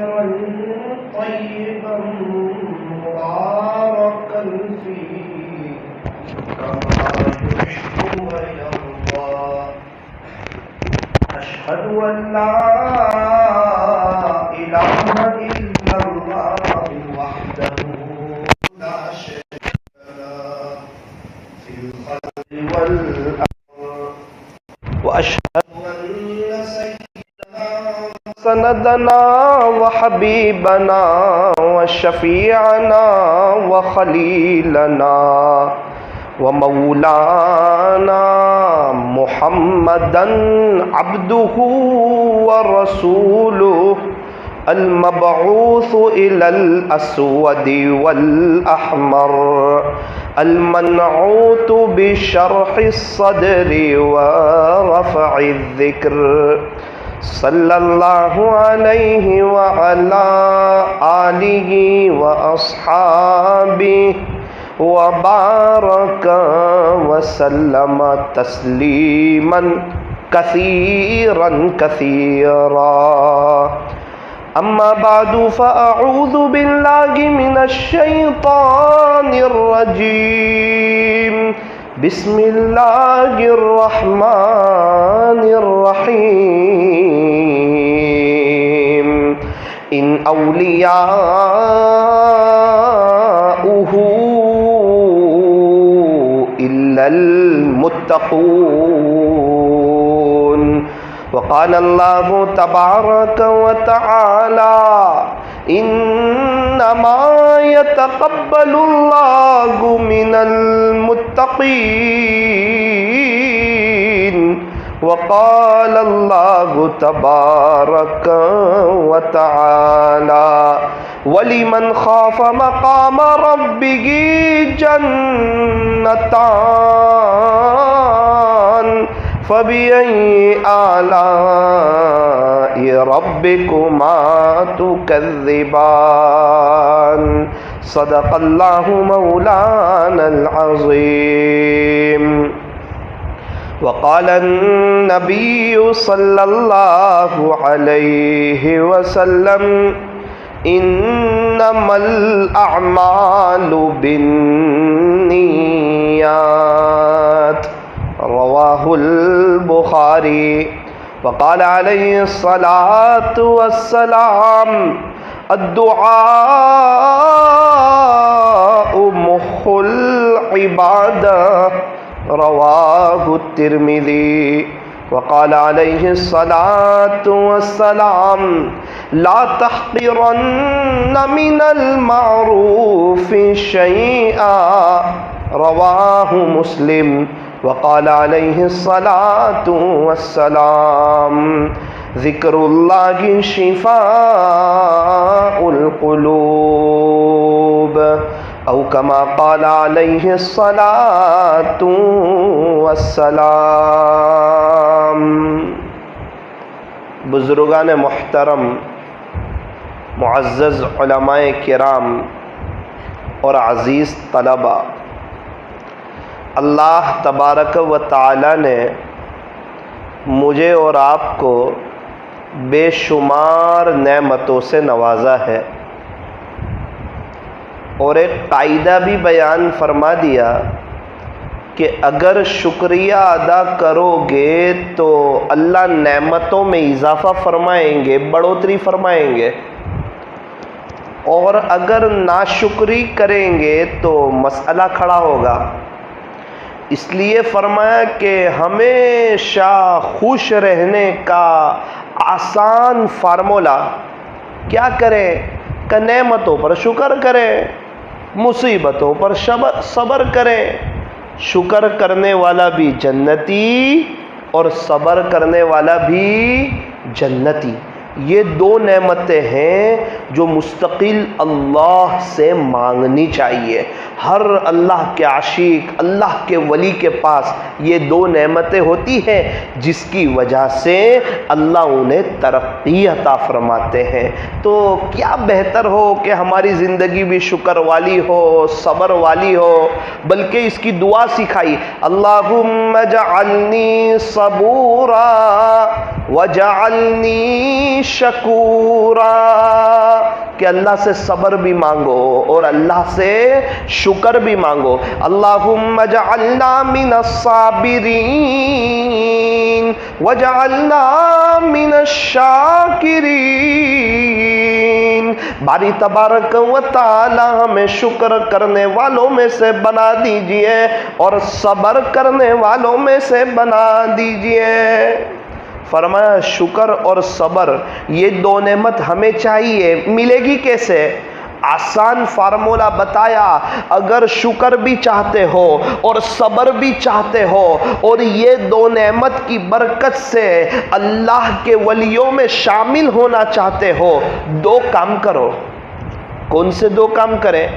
كثيرا طيبا مباركا فيه كما يحب ويرضى. أشهد أن لا إله إلا الله وحده لا شريك له في الخلق والأمر. وأشهد أن سيدنا سندنا وحبيبنا وشفيعنا وخليلنا ومولانا محمدا عبده ورسوله المبعوث إلى الأسود والأحمر المنعوت بشرح الصدر ورفع الذكر صلى الله عليه وعلى آله وأصحابه وبارك وسلم تسليما كثيرا كثيرا. أما بعد فأعوذ بالله من الشيطان الرجيم. بسم الله الرحمن الرحيم. إن أولياؤه إلا المتقون. وقال الله تبارك وتعالى إنما يتقبل الله من المتقين. وقال الله تبارك وتعالى ولمن خاف مقام ربه جنتان فبأي آلاء ربكما تكذبان. صدق الله مولانا العظيم. وقال النبي صلى الله عليه وسلم إنما الأعمال بالنيات. رواه البخاري. وقال عليه الصلاة والسلام الدعاء مخ العبادة. رواه الترمذي. وقال عليه الصلاة والسلام لا تحقرن من المعروف شيئا. رواه مسلم. وقال عليه الصلاة والسلام ذكر الله شفاء القلوب أو كما قال عليه الصلاة والسلام. بزرگان محترم، معزز علماء کرام اور عزیز طلباء، اللہ تبارک و تعالی نے مجھے اور آپ کو بے شمار نعمتوں سے نوازا ہے اور ایک قاعدہ بھی بیان فرما دیا کہ اگر شکریہ ادا کرو گے تو اللہ نعمتوں میں اضافہ فرمائیں گے، بڑھوتری فرمائیں گے، اور اگر ناشکری کریں گے تو مسئلہ کھڑا ہوگا. اس لیے فرمایا کہ ہمیشہ خوش رہنے کا آسان فارمولا کیا کریں کہ نعمتوں پر شکر کریں، مصیبتوں پر صبر کریں. شکر کرنے والا بھی جنتی اور صبر کرنے والا بھی جنتی. یہ دو نعمتیں ہیں جو مستقل اللہ سے مانگنی چاہیے. ہر اللہ کے عاشق، اللہ کے ولی کے پاس یہ دو نعمتیں ہوتی ہیں جس کی وجہ سے اللہ انہیں ترقی عطا فرماتے ہیں. تو کیا بہتر ہو کہ ہماری زندگی بھی شکر والی ہو، صبر والی ہو. بلکہ اس کی دعا سکھائی، اللہم اجعلنی صبورا وجعلنی شکورا، کہ اللہ سے صبر بھی مانگو اور اللہ سے شکر بھی مانگو. اللہم اجعلنا من الصابرین وجعلنا من الشاکرین. باری تبارک و تعالی ہمیں شکر کرنے والوں میں سے بنا دیجئے اور صبر کرنے والوں میں سے بنا دیجئے. فرمایا شکر اور صبر یہ دو نعمت ہمیں چاہیے. ملے گی کیسے؟ آسان فارمولا بتایا. اگر شکر بھی چاہتے ہو اور صبر بھی چاہتے ہو اور یہ دو نعمت کی برکت سے اللہ کے ولیوں میں شامل ہونا چاہتے ہو، دو کام کرو. کون سے دو کام کریں؟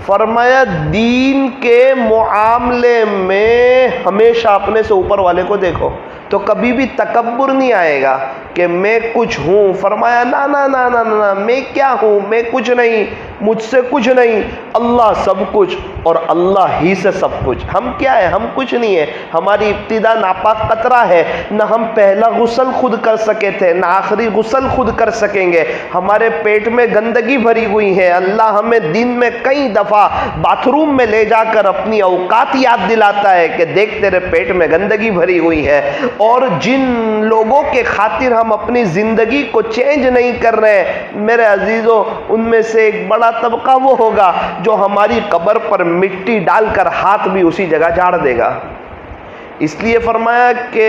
فرمایا دین کے معاملے میں ہمیشہ اپنے سے اوپر والے کو دیکھو تو کبھی بھی تکبر نہیں آئے گا کہ میں کچھ ہوں. فرمایا نا نا نا نا نا، میں کیا ہوں؟ میں کچھ نہیں، مجھ سے کچھ نہیں، اللہ سب کچھ اور اللہ ہی سے سب کچھ. ہم کیا ہے؟ ہم کچھ نہیں ہے. ہماری ابتدا ناپاک قطرہ ہے. نہ ہم پہلا غسل خود کر سکے تھے، نہ آخری غسل خود کر سکیں گے. ہمارے پیٹ میں گندگی بھری ہوئی ہے. اللہ ہمیں دن میں کئی دفعہ باتھ روم میں لے جا کر اپنی اوقات یاد دلاتا ہے کہ دیکھ تیرے پیٹ میں گندگی بھری ہوئی ہے. اور جن لوگوں کے خاطر ہم اپنی زندگی کو چینج نہیں کر رہے، میرے عزیزوں، ان میں سے ایک بڑا طبقہ وہ ہوگا جو ہماری قبر پر مٹی ڈال کر ہاتھ بھی اسی جگہ جھاڑ دے گا. اس لیے فرمایا کہ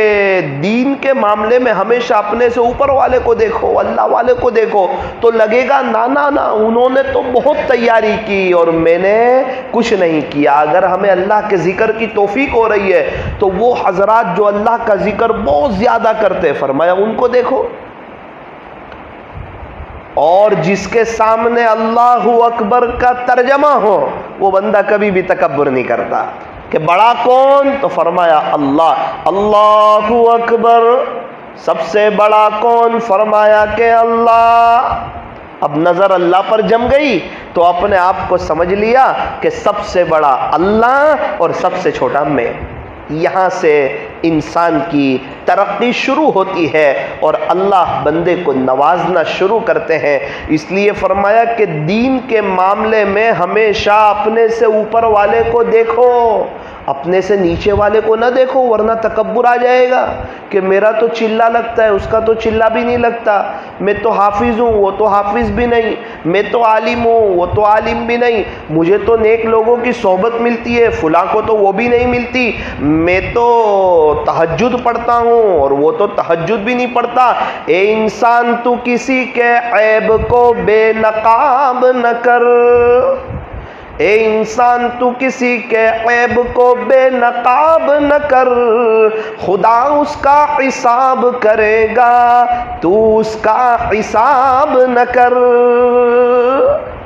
دین کے معاملے میں ہمیشہ اپنے سے اوپر والے کو دیکھو، اللہ والے کو دیکھو تو لگے گا نا نا نا، انہوں نے تو بہت تیاری کی اور میں نے کچھ نہیں کیا. اگر ہمیں اللہ کے ذکر کی توفیق ہو رہی ہے تو وہ حضرات جو اللہ کا ذکر بہت زیادہ کرتے، فرمایا ان کو دیکھو. اور جس کے سامنے اللہ اکبر کا ترجمہ ہو وہ بندہ کبھی بھی تکبر نہیں کرتا کہ بڑا کون؟ تو فرمایا اللہ. اللہ اکبر، سب سے بڑا کون؟ فرمایا کہ اللہ. اب نظر اللہ پر جم گئی تو اپنے آپ کو سمجھ لیا کہ سب سے بڑا اللہ اور سب سے چھوٹا میں. یہاں سے انسان کی ترقی شروع ہوتی ہے اور اللہ بندے کو نوازنا شروع کرتے ہیں. اس لیے فرمایا کہ دین کے معاملے میں ہمیشہ اپنے سے اوپر والے کو دیکھو، اپنے سے نیچے والے کو نہ دیکھو، ورنہ تکبر آ جائے گا کہ میرا تو چلہ لگتا ہے، اس کا تو چلہ بھی نہیں لگتا. میں تو حافظ ہوں، وہ تو حافظ بھی نہیں. میں تو عالم ہوں، وہ تو عالم بھی نہیں. مجھے تو نیک لوگوں کی صحبت ملتی ہے، فلاں کو تو وہ بھی نہیں ملتی. میں تو تہجد پڑھتا ہوں اور وہ تو تہجد بھی نہیں پڑھتا. اے انسان، تو کسی کے عیب کو بے نقاب نہ کر. اے انسان، تو کسی کے عیب کو بے نقاب نہ کر. خدا اس کا حساب کرے گا، تو اس کا حساب نہ کر.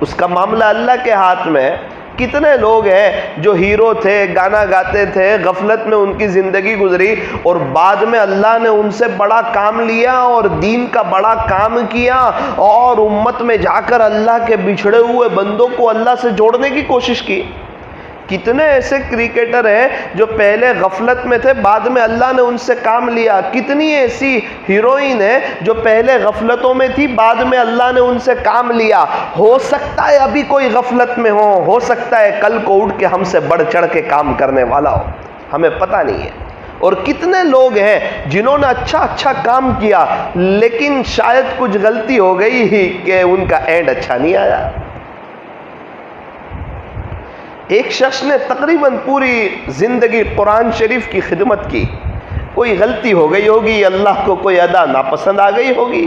اس کا معاملہ اللہ کے ہاتھ میں. کتنے لوگ ہیں جو ہیرو تھے، گانا گاتے تھے، غفلت میں ان کی زندگی گزری اور بعد میں اللہ نے ان سے بڑا کام لیا اور دین کا بڑا کام کیا اور امت میں جا کر اللہ کے بچھڑے ہوئے بندوں کو اللہ سے جوڑنے کی کوشش کی. کتنے ایسے کرکٹر ہیں جو پہلے غفلت میں تھے، بعد میں اللہ نے ان سے کام لیا. کتنی ایسی ہیروئن ہے جو پہلے غفلتوں میں تھی، بعد میں اللہ نے ان سے کام لیا. ہو سکتا ہے ابھی کوئی غفلت میں ہو سکتا ہے کل کو اٹھ کے ہم سے بڑھ چڑھ کے کام کرنے والا ہو، ہمیں پتہ نہیں ہے. اور کتنے لوگ ہیں جنہوں نے اچھا کام کیا لیکن شاید کچھ غلطی ہو گئی ہی کہ ان کا اینڈ اچھا نہیں آیا. ایک شخص نے تقریباً پوری زندگی قرآن شریف کی خدمت کی، کوئی غلطی ہو گئی ہوگی، اللہ کو کوئی ادا ناپسند آ گئی ہوگی.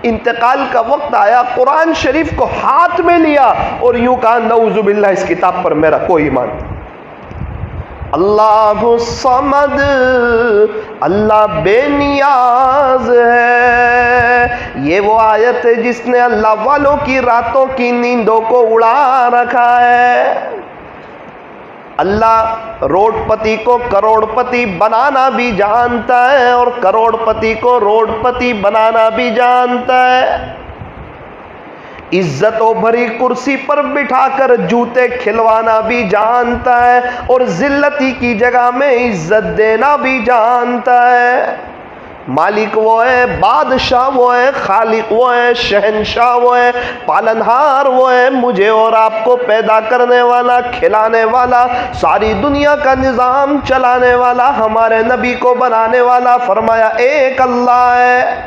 انتقال کا وقت آیا، قرآن شریف کو ہاتھ میں لیا اور یوں کہا نعوذ باللہ اس کتاب پر میرا کوئی ایمان. اللہ الصمد، اللہ بے نیاز ہے. یہ وہ آیت ہے جس نے اللہ والوں کی راتوں کی نیندوں کو اڑا رکھا ہے. اللہ روڈ پتی کو کروڑ پتی بنانا بھی جانتا ہے اور کروڑ پتی کو روڈ پتی بنانا بھی جانتا ہے. عزت و بھری کرسی پر بٹھا کر جوتے کھلوانا بھی جانتا ہے اور ذلتی کی جگہ میں عزت دینا بھی جانتا ہے. مالک وہ ہے، بادشاہ وہ ہے، خالق وہ ہے، شہنشاہ وہ ہے، پالنہار وہ ہے، مجھے اور آپ کو پیدا کرنے والا، کھلانے والا، ساری دنیا کا نظام چلانے والا، ہمارے نبی کو بنانے والا، فرمایا ایک اللہ ہے۔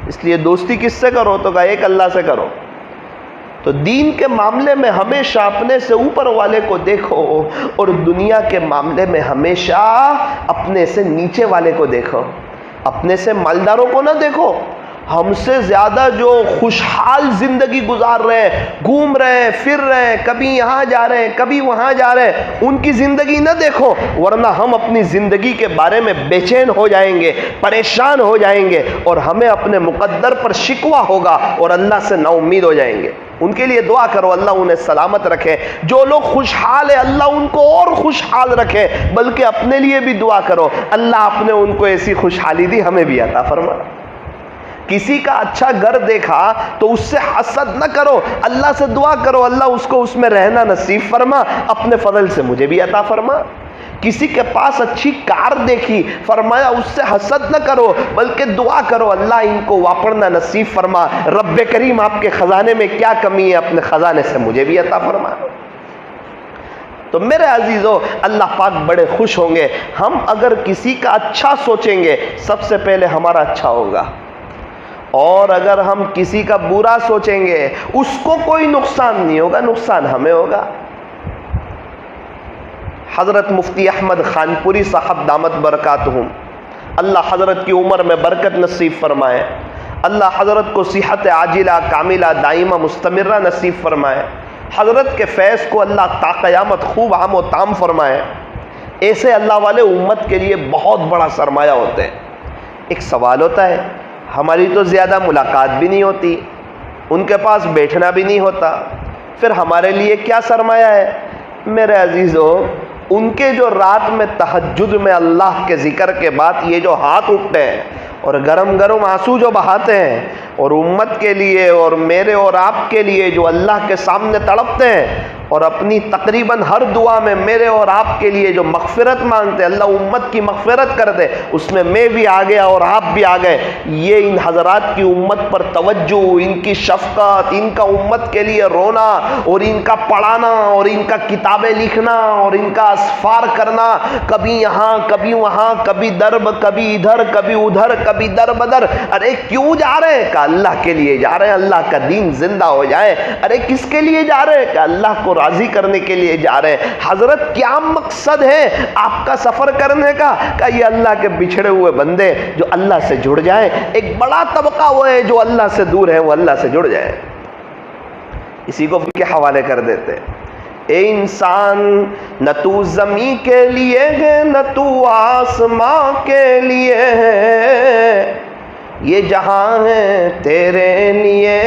اس لیے دوستی کس سے کرو تو کہا ایک اللہ سے کرو۔ تو دین کے معاملے میں ہمیشہ اپنے سے اوپر والے کو دیکھو، اور دنیا کے معاملے میں ہمیشہ اپنے سے نیچے والے کو دیکھو۔ اپنے سے مالداروں کو نہ دیکھو، ہم سے زیادہ جو خوشحال زندگی گزار رہے ہیں، گھوم رہے ہیں، پھر رہے ہیں، کبھی یہاں جا رہے ہیں، کبھی وہاں جا رہے ہیں، ان کی زندگی نہ دیکھو، ورنہ ہم اپنی زندگی کے بارے میں بے چین ہو جائیں گے، پریشان ہو جائیں گے، اور ہمیں اپنے مقدر پر شکوہ ہوگا اور اللہ سے نا امید ہو جائیں گے۔ ان کے لیے دعا کرو اللہ انہیں سلامت رکھے۔ جو لوگ خوشحال ہیں اللہ ان کو اور خوشحال رکھے، بلکہ اپنے لیے بھی دعا کرو اللہ اپنے ان کو ایسی خوشحالی دی ہمیں بھی عطا فرما۔ کسی کا اچھا گھر دیکھا تو اس سے حسد نہ کرو، اللہ سے دعا کرو اللہ اس کو اس میں رہنا نصیب فرما، اپنے فضل سے مجھے بھی عطا فرما۔ کسی کے پاس اچھی کار دیکھی، فرمایا اس سے حسد نہ کرو بلکہ دعا کرو اللہ ان کو واپرنا نصیب فرما، رب کریم آپ کے خزانے میں کیا کمی ہے اپنے خزانے سے مجھے بھی عطا فرما۔ تو میرے عزیزو اللہ پاک بڑے خوش ہوں گے ہم اگر کسی کا اچھا سوچیں گے، سب سے پہلے ہمارا اچھا ہوگا، اور اگر ہم کسی کا برا سوچیں گے اس کو کوئی نقصان نہیں ہوگا، نقصان ہمیں ہوگا۔ حضرت مفتی احمد خانپوری صاحب دامت برکاتہم، اللہ حضرت کی عمر میں برکت نصیب فرمائے، اللہ حضرت کو صحت عاجلہ کاملہ دائمہ مستمرہ نصیب فرمائے، حضرت کے فیض کو اللہ تا قیامت خوب عام و تام فرمائے۔ ایسے اللہ والے امت کے لیے بہت بڑا سرمایہ ہوتے ہیں۔ ایک سوال ہوتا ہے، ہماری تو زیادہ ملاقات بھی نہیں ہوتی، ان کے پاس بیٹھنا بھی نہیں ہوتا، پھر ہمارے لیے کیا سرمایہ ہے؟ میرے عزیزو ان کے جو رات میں تہجد میں اللہ کے ذکر کے بعد یہ جو ہاتھ اٹھتے ہیں اور گرم گرم آنسو جو بہاتے ہیں، اور امت کے لیے اور میرے اور آپ کے لیے جو اللہ کے سامنے تڑپتے ہیں، اور اپنی تقریباً ہر دعا میں میرے اور آپ کے لیے جو مغفرت مانگتے ہیں، اللہ امت کی مغفرت کر دے، اس میں میں بھی آ گیا اور آپ بھی آ گئے۔ یہ ان حضرات کی امت پر توجہ، ان کی شفقت، ان کا امت کے لیے رونا اور ان کا پڑھانا اور ان کا کتابیں لکھنا اور ان کا اسفار کرنا، کبھی یہاں کبھی وہاں، کبھی درب کبھی ادھر کبھی ادھر کبھی در بدر۔ ارے کیوں جا رہے ہیں؟ کہ اللہ کے لیے جا رہے ہیں، اللہ کا دین زندہ ہو جائے۔ ارے کس کے لیے جا رہے ہیں؟ کہ اللہ کو راضی کرنے کے لیے جا رہے ہیں۔ حضرت کیا مقصد ہے آپ کا سفر کرنے کا؟ کہ یہ اللہ کے بچھڑے ہوئے بندے جو اللہ سے جڑ جائیں۔ ایک بڑا طبقہ وہ ہے جو اللہ سے دور ہے، وہ اللہ سے جڑ جائے۔ اسی کو کے حوالے کر دیتے، اے انسان نہ تو زمین کے لیے ہے نہ تو آسماں کے لیے ہے، یہ جہاں ہے تیرے لیے،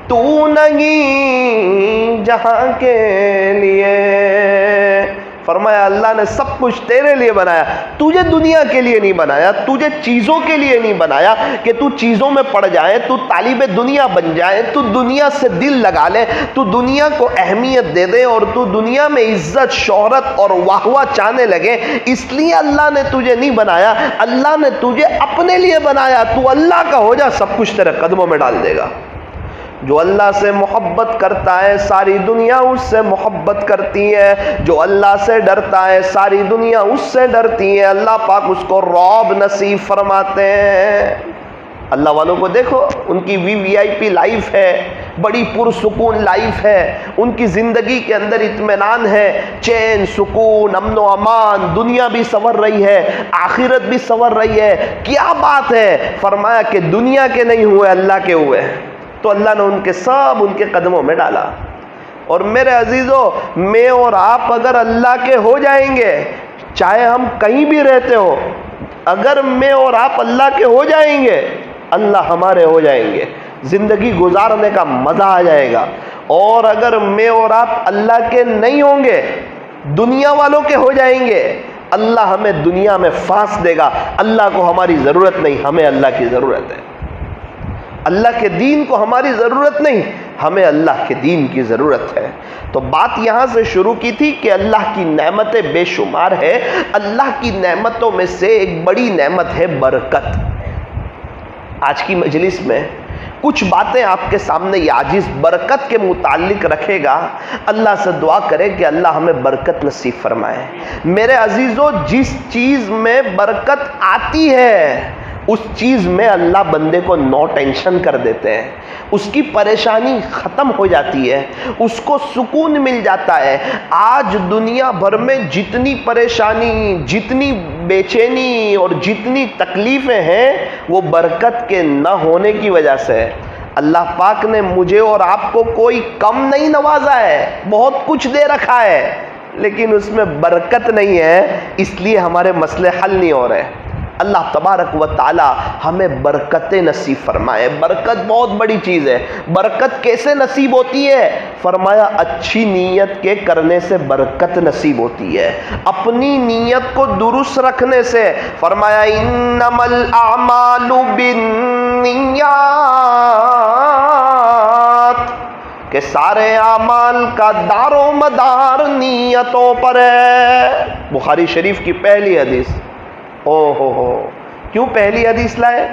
تو نہیں جہاں کے لیے۔ فرمایا اللہ نے سب کچھ تیرے لیے بنایا، تجھے دنیا کے لیے نہیں بنایا، تجھے چیزوں کے لیے نہیں بنایا کہ تو چیزوں میں پڑ جائے، تو طالب دنیا بن جائے، تو دنیا سے دل لگا لے، تو دنیا کو اہمیت دے دے اور تو دنیا میں عزت شہرت اور واہ واہ چاہنے لگے۔ اس لیے اللہ نے تجھے نہیں بنایا، اللہ نے تجھے اپنے لیے بنایا۔ تو اللہ کا ہو جا، سب کچھ تیرے قدموں میں ڈال دے گا۔ جو اللہ سے محبت کرتا ہے ساری دنیا اس سے محبت کرتی ہے، جو اللہ سے ڈرتا ہے ساری دنیا اس سے ڈرتی ہے۔ اللہ پاک اس کو رعب نصیب فرماتے ہیں۔ اللہ والوں کو دیکھو، ان کی وی آئی پی لائف ہے، بڑی پرسکون لائف ہے، ان کی زندگی کے اندر اطمینان ہے، چین سکون امن و امان، دنیا بھی سنور رہی ہے، آخرت بھی سنور رہی ہے۔ کیا بات ہے؟ فرمایا کہ دنیا کے نہیں ہوئے، اللہ کے ہوئے، تو اللہ نے ان کے سب ان کے قدموں میں ڈالا۔ اور میرے عزیزو میں اور آپ اگر اللہ کے ہو جائیں گے، چاہے ہم کہیں بھی رہتے ہو، اگر میں اور آپ اللہ کے ہو جائیں گے، اللہ ہمارے ہو جائیں گے، زندگی گزارنے کا مزہ آ جائے گا۔ اور اگر میں اور آپ اللہ کے نہیں ہوں گے، دنیا والوں کے ہو جائیں گے، اللہ ہمیں دنیا میں پھانس دے گا۔ اللہ کو ہماری ضرورت نہیں، ہمیں اللہ کی ضرورت ہے۔ اللہ کے دین کو ہماری ضرورت نہیں، ہمیں اللہ کے دین کی ضرورت ہے۔ تو بات یہاں سے شروع کی تھی کہ اللہ کی نعمتیں بے شمار ہے، اللہ کی نعمتوں میں سے ایک بڑی نعمت ہے برکت۔ آج کی مجلس میں کچھ باتیں آپ کے سامنے یہ عاجز برکت کے متعلق رکھے گا، اللہ سے دعا کرے کہ اللہ ہمیں برکت نصیب فرمائے۔ میرے عزیزو، جس چیز میں برکت آتی ہے اس چیز میں اللہ بندے کو نو ٹینشن کر دیتے ہیں، اس کی پریشانی ختم ہو جاتی ہے، اس کو سکون مل جاتا ہے۔ آج دنیا بھر میں جتنی پریشانی، جتنی بے چینی اور جتنی تکلیفیں ہیں وہ برکت کے نہ ہونے کی وجہ سے ہے۔ اللہ پاک نے مجھے اور آپ کو کوئی کم نہیں نوازا ہے، بہت کچھ دے رکھا ہے، لیکن اس میں برکت نہیں ہے، اس لیے ہمارے مسئلے حل نہیں ہو رہے۔ اللہ تبارک و تعالی ہمیں برکتیں نصیب فرمائے۔ برکت بہت بڑی چیز ہے۔ برکت کیسے نصیب ہوتی ہے؟ فرمایا اچھی نیت کے کرنے سے برکت نصیب ہوتی ہے، اپنی نیت کو درست رکھنے سے۔ فرمایا انما الاعمال بالنیات، کہ سارے اعمال کا دار و مدار نیتوں پر ہے۔ بخاری شریف کی پہلی حدیث۔ کیوں پہلی حدیث لائے؟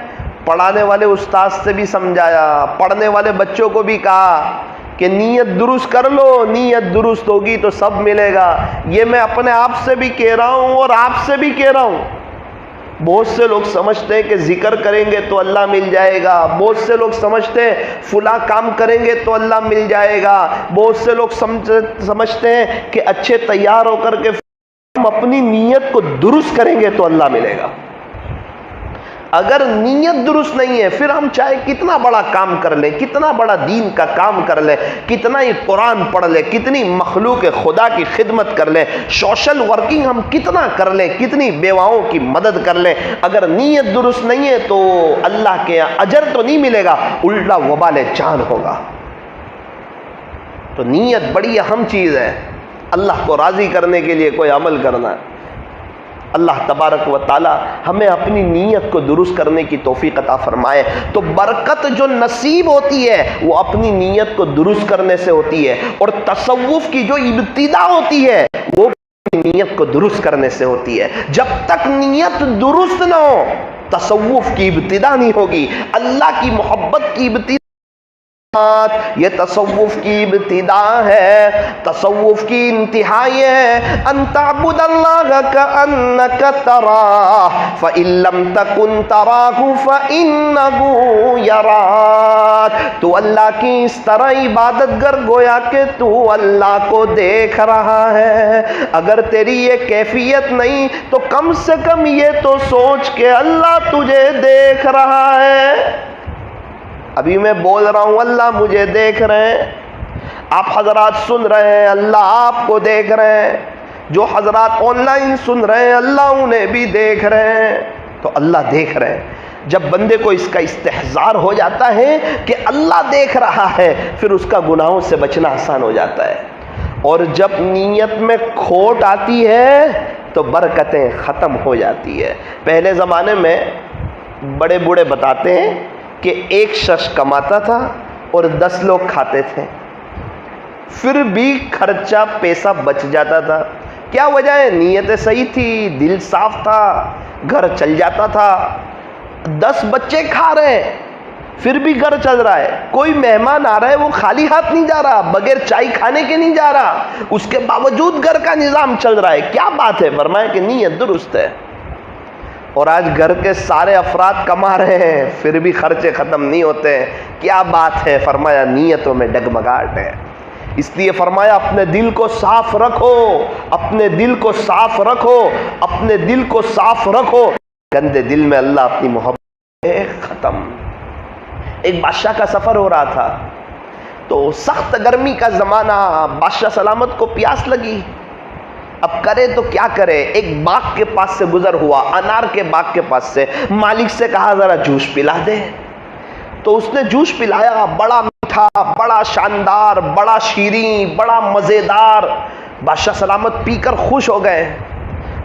پڑھانے والے استاد سے بھی سمجھایا، پڑھنے والے بچوں کو بھی کہا کہ نیت درست کر لو، نیت درست ہوگی تو سب ملے گا۔ یہ میں اپنے آپ سے بھی کہہ رہا ہوں اور آپ سے بھی کہہ رہا ہوں۔ بہت سے لوگ سمجھتے ہیں کہ ذکر کریں گے تو اللہ مل جائے گا، بہت سے لوگ سمجھتے ہیں فلاں کام کریں گے تو اللہ مل جائے گا، بہت سے لوگ سمجھتے ہیں کہ اچھے تیار ہو کر کے ہم اپنی نیت کو درست کریں گے تو اللہ ملے گا۔ اگر نیت درست نہیں ہے پھر ہم چاہے کتنا بڑا کام کر لیں، کتنا بڑا دین کا کام کر لیں، کتنا ہی قرآن پڑھ لیں، کتنی مخلوق خدا کی خدمت کر لیں، سوشل ورکنگ ہم کتنا کر لیں، کتنی بیواؤں کی مدد کر لیں، اگر نیت درست نہیں ہے تو اللہ کے یہاں اجر تو نہیں ملے گا، الٹا وبال جان ہوگا۔ تو نیت بڑی اہم چیز ہے، اللہ کو راضی کرنے کے لیے کوئی عمل کرنا ہے۔ اللہ تبارک و تعالی ہمیں اپنی نیت کو درست کرنے کی توفیق عطا فرمائے۔ تو برکت جو نصیب ہوتی ہے وہ اپنی نیت کو درست کرنے سے ہوتی ہے، اور تصوف کی جو ابتدا ہوتی ہے وہ نیت کو درست کرنے سے ہوتی ہے۔ جب تک نیت درست نہ ہو تصوف کی ابتدا نہیں ہوگی، اللہ کی محبت کی ابتدا۔ یہ تصوف کی ابتدا ہے، تصوف کی انتہا یہ ہے ان تعبد اللہ کأنک تراہ فإن لم تکن تراہ فإنہ یراک۔ تو اللہ کی اس طرح عبادت گر گویا کہ تو اللہ کو دیکھ رہا ہے۔ اگر تیری یہ کیفیت نہیں تو کم سے کم یہ تو سوچ کہ اللہ تجھے دیکھ رہا ہے۔ ابھی میں بول رہا ہوں اللہ مجھے دیکھ رہے ہیں، آپ حضرات سن رہے ہیں اللہ آپ کو دیکھ رہے ہیں، جو حضرات آن لائن سن رہے ہیں اللہ انہیں بھی دیکھ رہے ہیں۔ تو اللہ دیکھ رہے ہیں۔ جب بندے کو اس کا استحضار ہو جاتا ہے کہ اللہ دیکھ رہا ہے پھر اس کا گناہوں سے بچنا آسان ہو جاتا ہے۔ اور جب نیت میں کھوٹ آتی ہے تو برکتیں ختم ہو جاتی ہے۔ پہلے زمانے میں بڑے بوڑھے بتاتے ہیں کہ ایک شخص کماتا تھا اور 10 لوگ کھاتے تھے، پھر بھی خرچہ پیسہ بچ جاتا تھا۔ کیا وجہ ہے؟ نیت صحیح تھی، دل صاف تھا، گھر چل جاتا تھا۔ 10 بچے کھا رہے ہیں پھر بھی گھر چل رہا ہے، کوئی مہمان آ رہا ہے وہ خالی ہاتھ نہیں جا رہا، بغیر چائے کھانے کے نہیں جا رہا، اس کے باوجود گھر کا نظام چل رہا ہے۔ کیا بات ہے؟ فرمایا کہ نیت درست ہے۔ اور آج گھر کے سارے افراد کما رہے ہیں پھر بھی خرچے ختم نہیں ہوتے ہیں۔ کیا بات ہے؟ فرمایا نیتوں میں ڈگمگاہٹ ہے۔ اس لیے فرمایا اپنے دل کو صاف رکھو، اپنے دل کو صاف رکھو، اپنے دل کو صاف رکھو۔ گندے دل میں اللہ اپنی محبت ختم۔ ایک بادشاہ کا سفر ہو رہا تھا تو سخت گرمی کا زمانہ، بادشاہ سلامت کو پیاس لگی، اب کرے تو کیا کرے؟ ایک باغ کے پاس سے گزر ہوا، انار کے باغ کے پاس سے، مالک سے کہا ذرا جوس پلا دے۔ تو اس نے جوس پلایا، بڑا میٹھا، بڑا شاندار، بڑا شیریں، بڑا مزیدار۔ بادشاہ سلامت پی کر خوش ہو گئے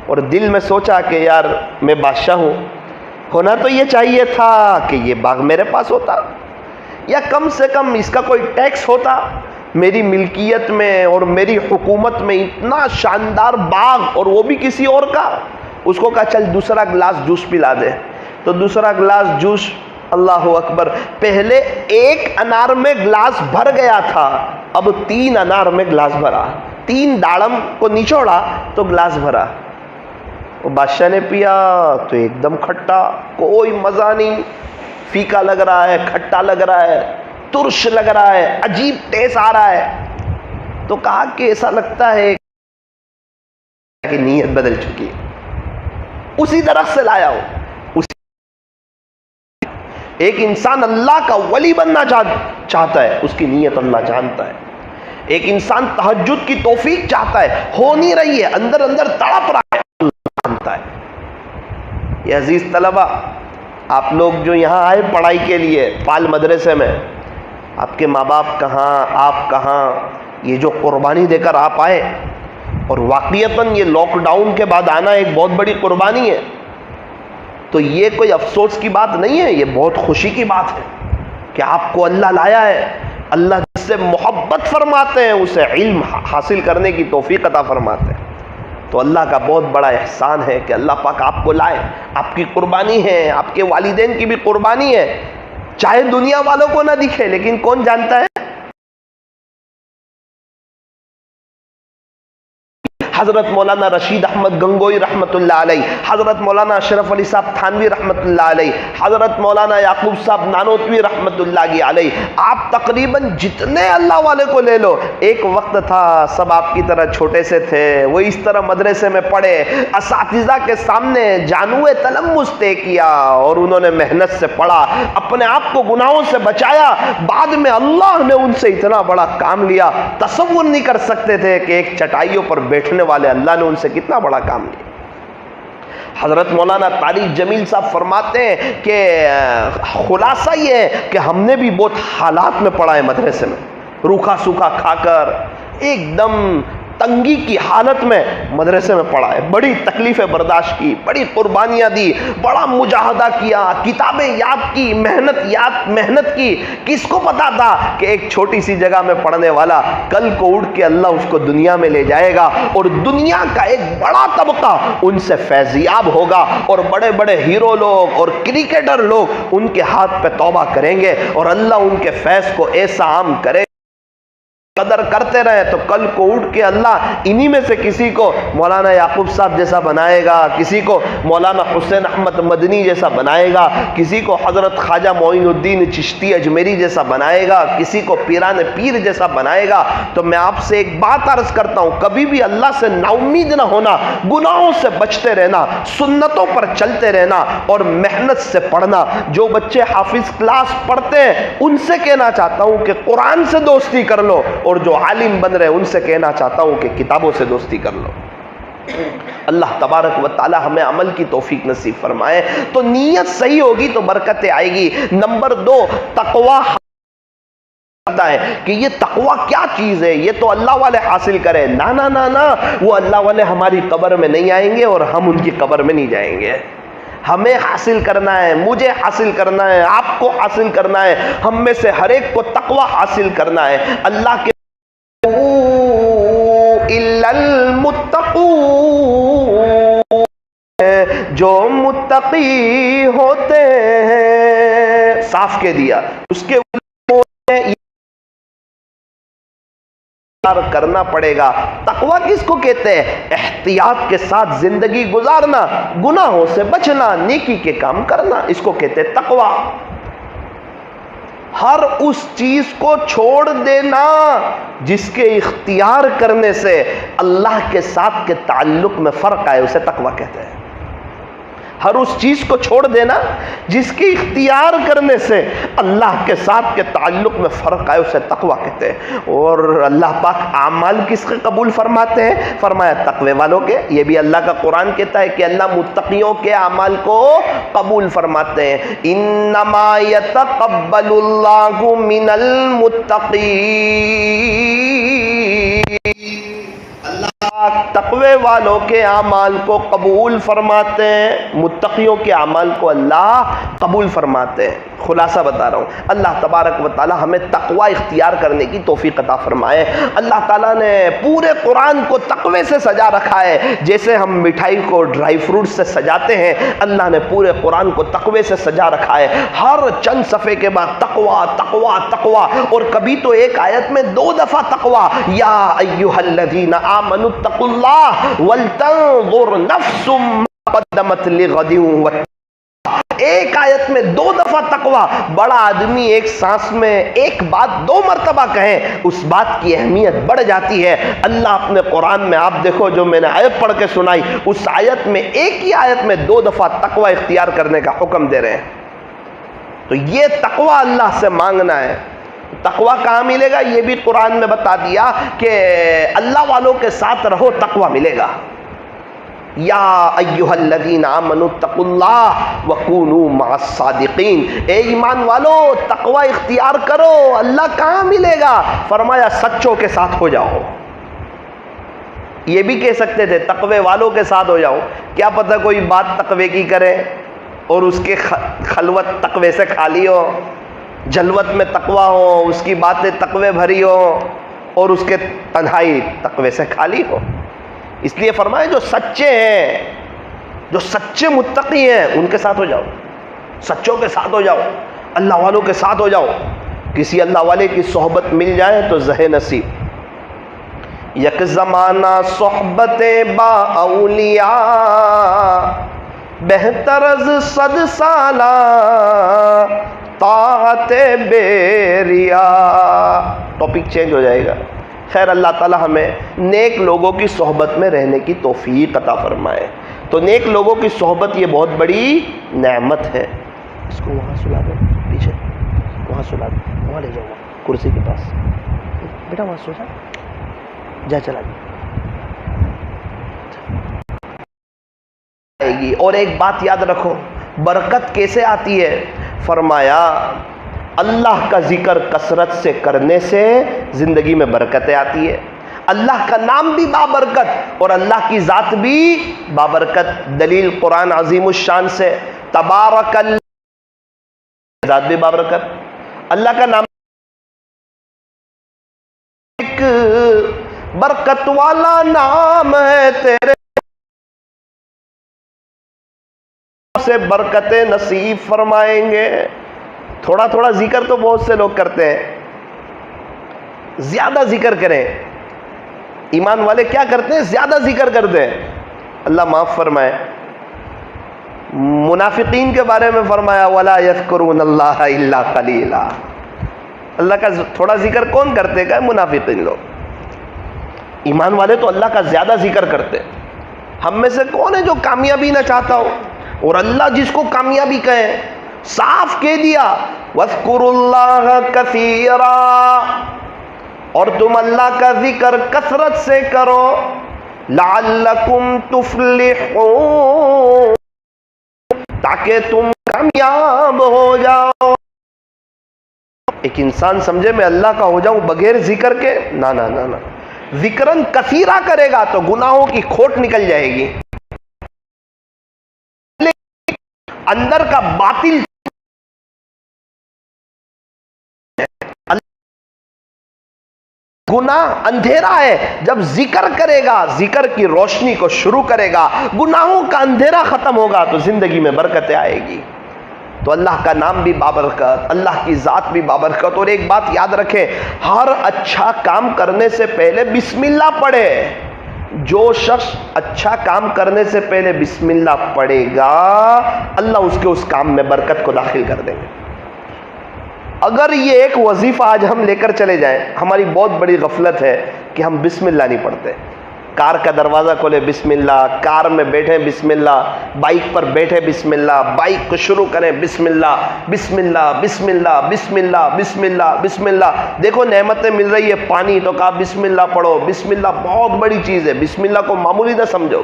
اور دل میں سوچا کہ یار میں بادشاہ ہوں، ہونا تو یہ چاہیے تھا کہ یہ باغ میرے پاس ہوتا، یا کم سے کم اس کا کوئی ٹیکس ہوتا. میری ملکیت میں اور میری حکومت میں اتنا شاندار باغ اور وہ بھی کسی اور کا. اس کو کہا چل دوسرا گلاس جوس پلا دے. تو دوسرا گلاس جوس، اللہ اکبر، پہلے ایک انار میں گلاس بھر گیا تھا، اب 3 انار میں گلاس بھرا. 3 داڑم کو نچوڑا تو گلاس بھرا. وہ بادشاہ نے پیا تو ایک دم کھٹا، کوئی مزہ نہیں، پھیکا لگ رہا ہے، کھٹا لگ رہا ہے، ترش لگ رہا ہے، عجیب ٹیسٹ آ رہا ہے. تو کہا کہ ایسا لگتا ہے کہ نیت بدل چکی ہے. اسی درخت سے لایا ہو. ایک انسان اللہ کا ولی بننا چاہتا ہے، اس کی نیت اللہ جانتا ہے. ایک انسان تہجد کی توفیق چاہتا ہے، ہو نہیں رہی ہے، اندر اندر تڑپ رہا ہے، اللہ جانتا ہے. یہ عزیز طلبہ، آپ لوگ جو یہاں آئے پڑھائی کے لیے پال مدرسے میں، آپ کے ماں باپ کہاں، آپ کہاں، یہ جو قربانی دے کر آپ آئے، اور واقعتاً یہ لاک ڈاؤن کے بعد آنا ایک بہت بڑی قربانی ہے. تو یہ کوئی افسوس کی بات نہیں ہے، یہ بہت خوشی کی بات ہے کہ آپ کو اللہ لایا ہے. اللہ جس سے محبت فرماتے ہیں اسے علم حاصل کرنے کی توفیق عطا فرماتے ہیں. تو اللہ کا بہت بڑا احسان ہے کہ اللہ پاک آپ کو لائے. آپ کی قربانی ہے، آپ کے والدین کی بھی قربانی ہے، چاہے دنیا والوں کو نہ دکھے، لیکن کون جانتا ہے. حضرت مولانا رشید احمد گنگوئی رحمت اللہ علیہ، حضرت مولانا اشرف علی صاحب تھانوی رحمت اللہ علیہ، حضرت مولانا یعقوب صاحب نانوتوی رحمت اللہ علیہ، آپ تقریباً جتنے اللہ والے کو لے لو، ایک وقت تھا سب آپ کی طرح چھوٹے سے تھے، وہ اس طرح مدرسے میں پڑھے، اساتذہ کے سامنے جانوے تلمس طے کیا اور انہوں نے محنت سے پڑھا، اپنے آپ کو گناہوں سے بچایا. بعد میں اللہ نے ان سے اتنا بڑا کام لیا، تصور نہیں کر سکتے تھے کہ ایک چٹائیوں پر بیٹھنے والے اللہ نے ان سے کتنا بڑا کام لیا. حضرت مولانا طارق جمیل صاحب فرماتے ہیں کہ خلاصہ یہ ہے کہ ہم نے بھی بہت حالات میں پڑھا ہے مدرسے میں، روکھا سوکھا کھا کر ایک دم تنگی کی حالت میں مدرسے میں پڑھا ہے، بڑی تکلیفیں برداشت کی، بڑی قربانیاں دی، بڑا مجاہدہ کیا، کتابیں یاد کی، محنت کی. کس کو پتا تھا کہ ایک چھوٹی سی جگہ میں پڑھنے والا کل کو اٹھ کے اللہ اس کو دنیا میں لے جائے گا اور دنیا کا ایک بڑا طبقہ ان سے فیضیاب ہوگا، اور بڑے بڑے ہیرو لوگ اور کرکٹر لوگ ان کے ہاتھ پہ توبہ کریں گے اور اللہ ان کے فیض کو ایسا عام کرے. قدر کرتے رہے تو کل کو اٹھ کے اللہ انہی میں سے کسی کو مولانا یعقوب صاحب جیسا بنائے گا، کسی کو مولانا حسین احمد مدنی جیسا بنائے گا، کسی کو حضرت خواجہ معین الدین چشتی اجمیری جیسا بنائے گا، کسی کو پیران پیر جیسا بنائے گا. تو میں آپ سے ایک بات عرض کرتا ہوں، کبھی بھی اللہ سے نا امید نہ ہونا، گناہوں سے بچتے رہنا، سنتوں پر چلتے رہنا اور محنت سے پڑھنا. جو بچے حافظ کلاس پڑھتے ہیں ان سے کہنا چاہتا ہوں کہ قرآن سے دوستی کر لو، اور جو عالم بن رہے ہیں ان سے کہنا چاہتا ہوں کہ کتابوں سے دوستی کر لو. اللہ تبارک و تعالی ہمیں عمل کی توفیق نصیب فرمائے. تو نیت صحیح ہوگی تو برکتیں آئے گی. نمبر 2، تقوی ہے کہ یہ تقوی کیا چیز ہے، یہ تو اللہ والے حاصل کریں. نا، وہ اللہ والے ہماری قبر میں نہیں آئیں گے اور ہم ان کی قبر میں نہیں جائیں گے. ہمیں حاصل کرنا ہے، مجھے حاصل کرنا ہے، آپ کو حاصل کرنا ہے، ہم میں سے ہر ایک کو تقوی حاصل کرنا ہے. اللہ کے الا المتقون، جو متقی ہوتے ہیں، صاف کہہ دیا. اس کے کرنا پڑے گا. تقوی کس کو کہتے ہیں؟ احتیاط کے ساتھ زندگی گزارنا، گناہوں سے بچنا، نیکی کے کام کرنا، اس کو کہتے ہیں تقوی. ہر اس چیز کو چھوڑ دینا جس کے اختیار کرنے سے اللہ کے ساتھ کے تعلق میں فرق آئے، اسے تقوی کہتے ہیں. ہر اس چیز کو چھوڑ دینا جس کے اختیار کرنے سے اللہ کے ساتھ کے تعلق میں فرق آئے، اسے تقوی کہتے ہیں. اور اللہ پاک اعمال کس کے قبول فرماتے ہیں؟ فرمایا تقوی والوں کے. یہ بھی اللہ کا قرآن کہتا ہے کہ اللہ متقیوں کے اعمال کو قبول فرماتے ہیں. انما یتقبل اللہ من المتقین، تقوی والوں کے اعمال کو قبول فرماتے ہیں، متقیوں کے اعمال کو اللہ قبول فرماتے ہیں. خلاصہ بتا رہا ہوں، اللہ تبارک و تعالی ہمیں تقوی اختیار کرنے کی توفیق عطا فرمائے۔ اللہ تعالیٰ نے پورے قرآن کو تقوی سے سجا رکھا ہے، جیسے ہم مٹھائی کو ڈرائی فروٹ سے سجاتے ہیں، اللہ نے پورے قرآن کو تقوی سے سجا رکھا ہے۔ ہر چند صفحے کے بعد تقوی تقوی تقوی، اور کبھی تو ایک آیت میں 2 دفعہ تقوی، یا ایھا الذین آمنوا اتقوا اللہ ولتنظر نفس ما قدمت لغد، ایک آیت میں 2 دفعہ تقوی۔ بڑا آدمی ایک سانس میں ایک بات 2 مرتبہ کہیں، اس بات کی اہمیت بڑھ جاتی ہے۔ اللہ اپنے قرآن میں، آپ دیکھو جو میں نے آیت پڑھ کے سنائی، اس آیت میں ایک ہی آیت میں 2 دفعہ تقوی اختیار کرنے کا حکم دے رہے ہیں۔ تو یہ تقوی اللہ سے مانگنا ہے۔ تقوی کہاں ملے گا یہ بھی قرآن میں بتا دیا کہ اللہ والوں کے ساتھ رہو تقوی ملے گا۔ یا ایھا الذین آمنوا اتقوا اللہ وکونوا مع الصادقین، اے ایمان والو تقوی اختیار کرو۔ اللہ کہاں ملے گا؟ فرمایا سچوں کے ساتھ ہو جاؤ۔ یہ بھی کہہ سکتے تھے تقوی والوں کے ساتھ ہو جاؤ، کیا پتہ کوئی بات تقوی کی کرے اور اس کے خلوت تقوی سے خالی ہو، جلوت میں تقوی ہو، اس کی باتیں تقوی بھری ہو اور اس کے تنہائی تقوی سے خالی ہو۔ اس لیے فرمایا جو سچے ہیں، جو سچے متقی ہیں، ان کے ساتھ ہو جاؤ، سچوں کے ساتھ ہو جاؤ، اللہ والوں کے ساتھ ہو جاؤ۔ کسی اللہ والے کی صحبت مل جائے تو زہ نصیب۔ یک زمانہ صحبت با اولیاء، بہتر از 100 سالہ طاعت بیریا۔ ٹاپک چینج ہو جائے گا۔ خیر، اللہ تعالی ہمیں نیک لوگوں کی صحبت میں رہنے کی توفیق عطا فرمائے۔ تو نیک لوگوں کی صحبت یہ بہت بڑی نعمت ہے۔ اس کو وہاں سلا دو، پیچھے وہاں سلا دو، وہاں لے جاؤ، وہاں کرسی کے پاس، بیٹا وہاں سو جا، چلا جائے گی۔ اور ایک بات یاد رکھو، برکت کیسے آتی ہے؟ فرمایا اللہ کا ذکر کثرت سے کرنے سے زندگی میں برکتیں آتی ہے۔ اللہ کا نام بھی بابرکت اور اللہ کی ذات بھی بابرکت۔ دلیل قرآن عظیم الشان سے، تبارک اللہ، ذات بھی بابرکت، اللہ کا نام ایک برکت والا نام ہے، تیرے سے برکتیں نصیب فرمائیں گے۔ تھوڑا تھوڑا ذکر تو بہت سے لوگ کرتے ہیں، زیادہ ذکر کریں۔ ایمان والے کیا کرتے ہیں؟ زیادہ ذکر کرتے ہیں۔ اللہ معاف فرمائے۔ منافقین کے بارے میں فرمایا وَلَا يَذْكُرُونَ اللَّهَ إِلَّا قَلِيلًا۔ اللہ کا تھوڑا ذکر کون کرتے گا؟ منافقین لوگ۔ ایمان والے تو اللہ کا زیادہ ذکر کرتے ہیں۔ ہم میں سے کون ہے جو کامیابی نہ چاہتا ہو؟ اور اللہ جس کو کامیابی کہے، صاف کہہ دیا وَاذْكُرُوا اللَّهَ كَثِيرًا، اور تم اللہ کا ذکر کثرت سے کرو، لَعَلَّكُمْ تُفْلِحُونَ، تاکہ تم کامیاب ہو جاؤ۔ ایک انسان سمجھے میں اللہ کا ہو جاؤں بغیر ذکر کے، نا نا نا نا، ذکرن کثیرہ کرے گا تو گناہوں کی کھوٹ نکل جائے گی، اندر کا باطل گناہ اندھیرا ہے۔ جب ذکر کرے گا، ذکر کی روشنی کو شروع کرے گا، گناہوں کا اندھیرا ختم ہوگا تو زندگی میں برکتیں آئے گی۔ تو اللہ کا نام بھی بابرکت، اللہ کی ذات بھی بابرکت۔ اور ایک بات یاد رکھیں، ہر اچھا کام کرنے سے پہلے بسم اللہ پڑھے۔ جو شخص اچھا کام کرنے سے پہلے بسم اللہ پڑھے گا، اللہ اس کے اس کام میں برکت کو داخل کر دیں گے۔ اگر یہ ایک وظیفہ آج ہم لے کر چلے جائیں، ہماری بہت بڑی غفلت ہے کہ ہم بسم اللہ نہیں پڑھتے۔ کار کا دروازہ کھولے بسم اللہ، کار میں بیٹھے بسم اللہ، بائک پر بیٹھے بسم اللہ، بائک کو شروع کریں بسم اللہ، بسم اللہ، بسم اللہ، بسم اللہ، بسم اللہ، بسم اللہ۔ دیکھو نعمتیں مل رہی ہے، پانی تو کہا بسم اللہ پڑھو۔ بسم اللہ بہت بڑی چیز ہے، بسم اللہ کو معمولی نہ سمجھو۔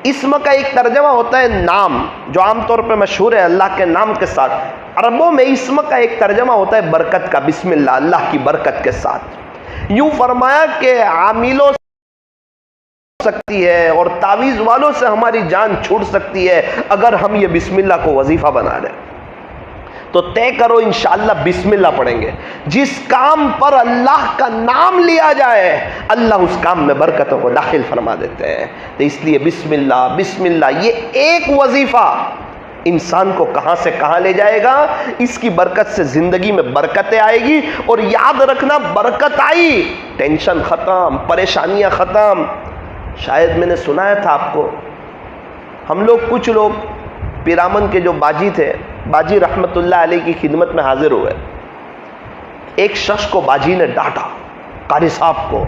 اسم کا ایک ترجمہ ہوتا ہے نام، جو عام طور پہ مشہور ہے اللہ کے نام کے ساتھ۔ عربوں میں اسم کا ایک ترجمہ ہوتا ہے برکت کا، بسم اللہ، اللہ کی برکت کے ساتھ۔ یوں فرمایا کہ عاملوں سکتی ہے اور تعویذ والوں سے ہماری جان چھوٹ سکتی ہے اگر ہم یہ بسم اللہ کو وظیفہ بنا لیں۔ تو طے کرو انشاءاللہ بسم اللہ پڑھیں گے. جس کام پر اللہ کا نام لیا جائے اللہ اس کام میں برکتوں کو داخل فرما دیتے ہیں. تو اس لیے بسم اللہ بسم اللہ یہ ایک وظیفہ انسان کو کہاں سے کہاں لے جائے گا. اس کی برکت سے زندگی میں برکتیں آئے گی. اور یاد رکھنا برکت آئی ٹینشن ختم، پریشانیاں ختم. شاید میں نے سنایا تھا آپ کو، ہم لوگ کچھ لوگ پیرامن کے جو باجی تھے، باجی رحمت اللہ علیہ کی خدمت میں حاضر ہوئے. ایک شخص کو باجی نے ڈانٹا، قاری صاحب کو.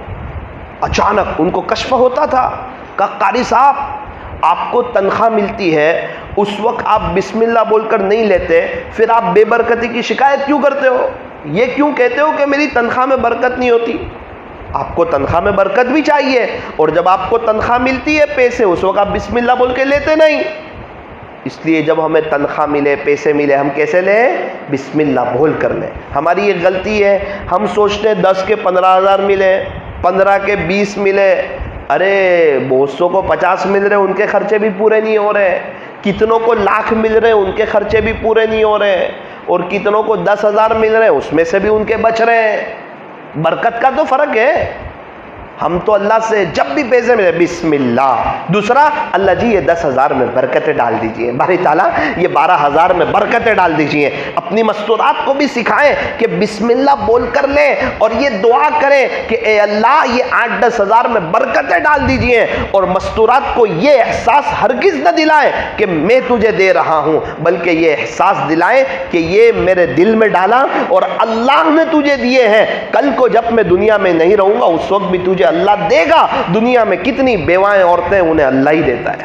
اچانک ان کو کشف ہوتا تھا، کہا قاری صاحب آپ کو تنخواہ ملتی ہے، اس وقت آپ بسم اللہ بول کر نہیں لیتے، پھر آپ بے برکتی کی شکایت کیوں کرتے ہو؟ یہ کیوں کہتے ہو کہ میری تنخواہ میں برکت نہیں ہوتی؟ آپ کو تنخواہ میں برکت بھی چاہیے، اور جب آپ کو تنخواہ ملتی ہے پیسے، اس وقت آپ بسم اللہ بول کے لیتے نہیں. اس لیے جب ہمیں تنخواہ ملے، پیسے ملے، ہم کیسے لیں؟ بسم اللہ بول کر لیں. ہماری یہ غلطی ہے، ہم سوچتے ہیں 10 کے 15,000 ملے، 15 کے 20 ملے. ارے بہت سو کو 50 مل رہے، ان کے خرچے بھی پورے نہیں ہو رہے. کتنوں کو لاکھ مل رہے، ان کے خرچے بھی پورے نہیں ہو رہے. اور کتنوں کو 10,000 مل رہے، اس میں سے بھی ان کے بچ رہے ہیں. برکت کا تو فرق ہے. ہم تو اللہ سے جب بھی پیسے ملے بسم اللہ. دوسرا، اللہ جی یہ 10,000 میں برکتیں ڈال دیجئے، باری تعالیٰ یہ 12,000 میں برکتیں ڈال دیجئے. اپنی مستورات کو بھی سکھائیں کہ بسم اللہ بول کر لیں، اور یہ دعا کریں کہ اے اللہ یہ 8-10,000 میں برکتیں ڈال دیجئے. اور مستورات کو یہ احساس ہرگز نہ دلائیں کہ میں تجھے دے رہا ہوں، بلکہ یہ احساس دلائیں کہ یہ میرے دل میں ڈالا اور اللہ نے تجھے دیے ہیں. کل کو جب میں دنیا میں نہیں رہوں گا اس وقت بھی تجھے اللہ دے گا. دنیا میں کتنی بیوائیں عورتیں انہیں اللہ ہی دیتا ہے.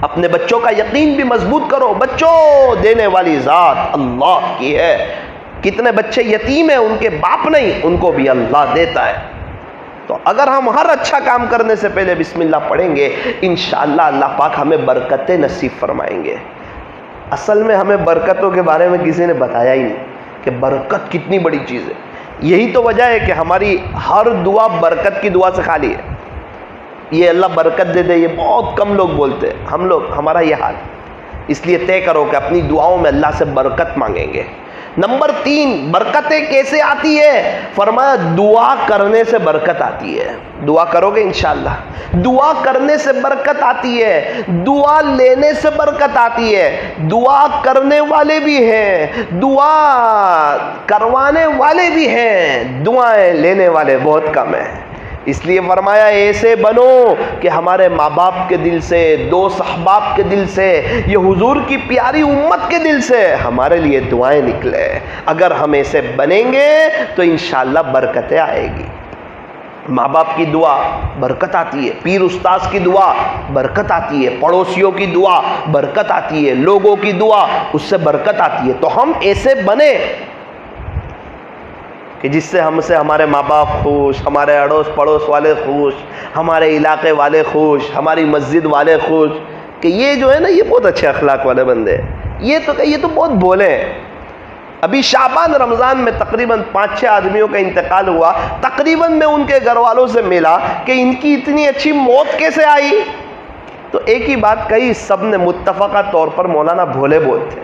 اپنے بچوں کا یقین بھی مضبوط کرو، بچوں دینے والی ذات اللہ کی ہے. کتنے بچے یتیم ہیں، ان کے باپ نہیں، ان کو بھی اللہ دیتا ہے. تو اگر ہم ہر اچھا کام کرنے سے پہلے بسم اللہ پڑھیں گے انشاءاللہ اللہ پاک ہمیں برکتیں نصیب فرمائیں گے. اصل میں ہمیں برکتوں کے بارے میں کسی نے بتایا ہی نہیں کہ برکت کتنی بڑی چیز ہے. یہی تو وجہ ہے کہ ہماری ہر دعا برکت کی دعا سے خالی ہے. یہ اللہ برکت دے دے یہ بہت کم لوگ بولتے ہیں. ہم لوگ، ہمارا یہ حال. اس لیے طے کرو کہ اپنی دعاؤں میں اللہ سے برکت مانگیں گے. نمبر 3، برکتیں کیسے آتی ہے؟ فرمایا دعا کرنے سے برکت آتی ہے. دعا کرو گے انشاءاللہ. دعا کرنے سے برکت آتی ہے، دعا لینے سے برکت آتی ہے. دعا کرنے والے بھی ہیں، دعا کروانے والے بھی ہیں، دعائیں لینے والے بہت کم ہیں. اس لیے فرمایا ایسے بنو کہ ہمارے ماں باپ کے دل سے، دوست احباب کے دل سے، یہ حضور کی پیاری امت کے دل سے ہمارے لیے دعائیں نکلے. اگر ہم ایسے بنیں گے تو انشاءاللہ برکتیں آئے گی. ماں باپ کی دعا برکت آتی ہے، پیر استاذ کی دعا برکت آتی ہے، پڑوسیوں کی دعا برکت آتی ہے، لوگوں کی دعا اس سے برکت آتی ہے. تو ہم ایسے بنے کہ جس سے ہم سے ہمارے ماں باپ خوش، ہمارے اڑوس پڑوس والے خوش، ہمارے علاقے والے خوش، ہماری مسجد والے خوش کہ یہ جو ہے نا یہ بہت اچھے اخلاق والے بندے، یہ تو بہت بولے ہیں. ابھی شعبان رمضان میں تقریباً 5-6 آدمیوں کا انتقال ہوا. تقریباً میں ان کے گھر والوں سے ملا کہ ان کی اتنی اچھی موت کیسے آئی. تو ایک ہی بات کہی، سب نے متفقہ طور پر مولانا بھولے بول تھے،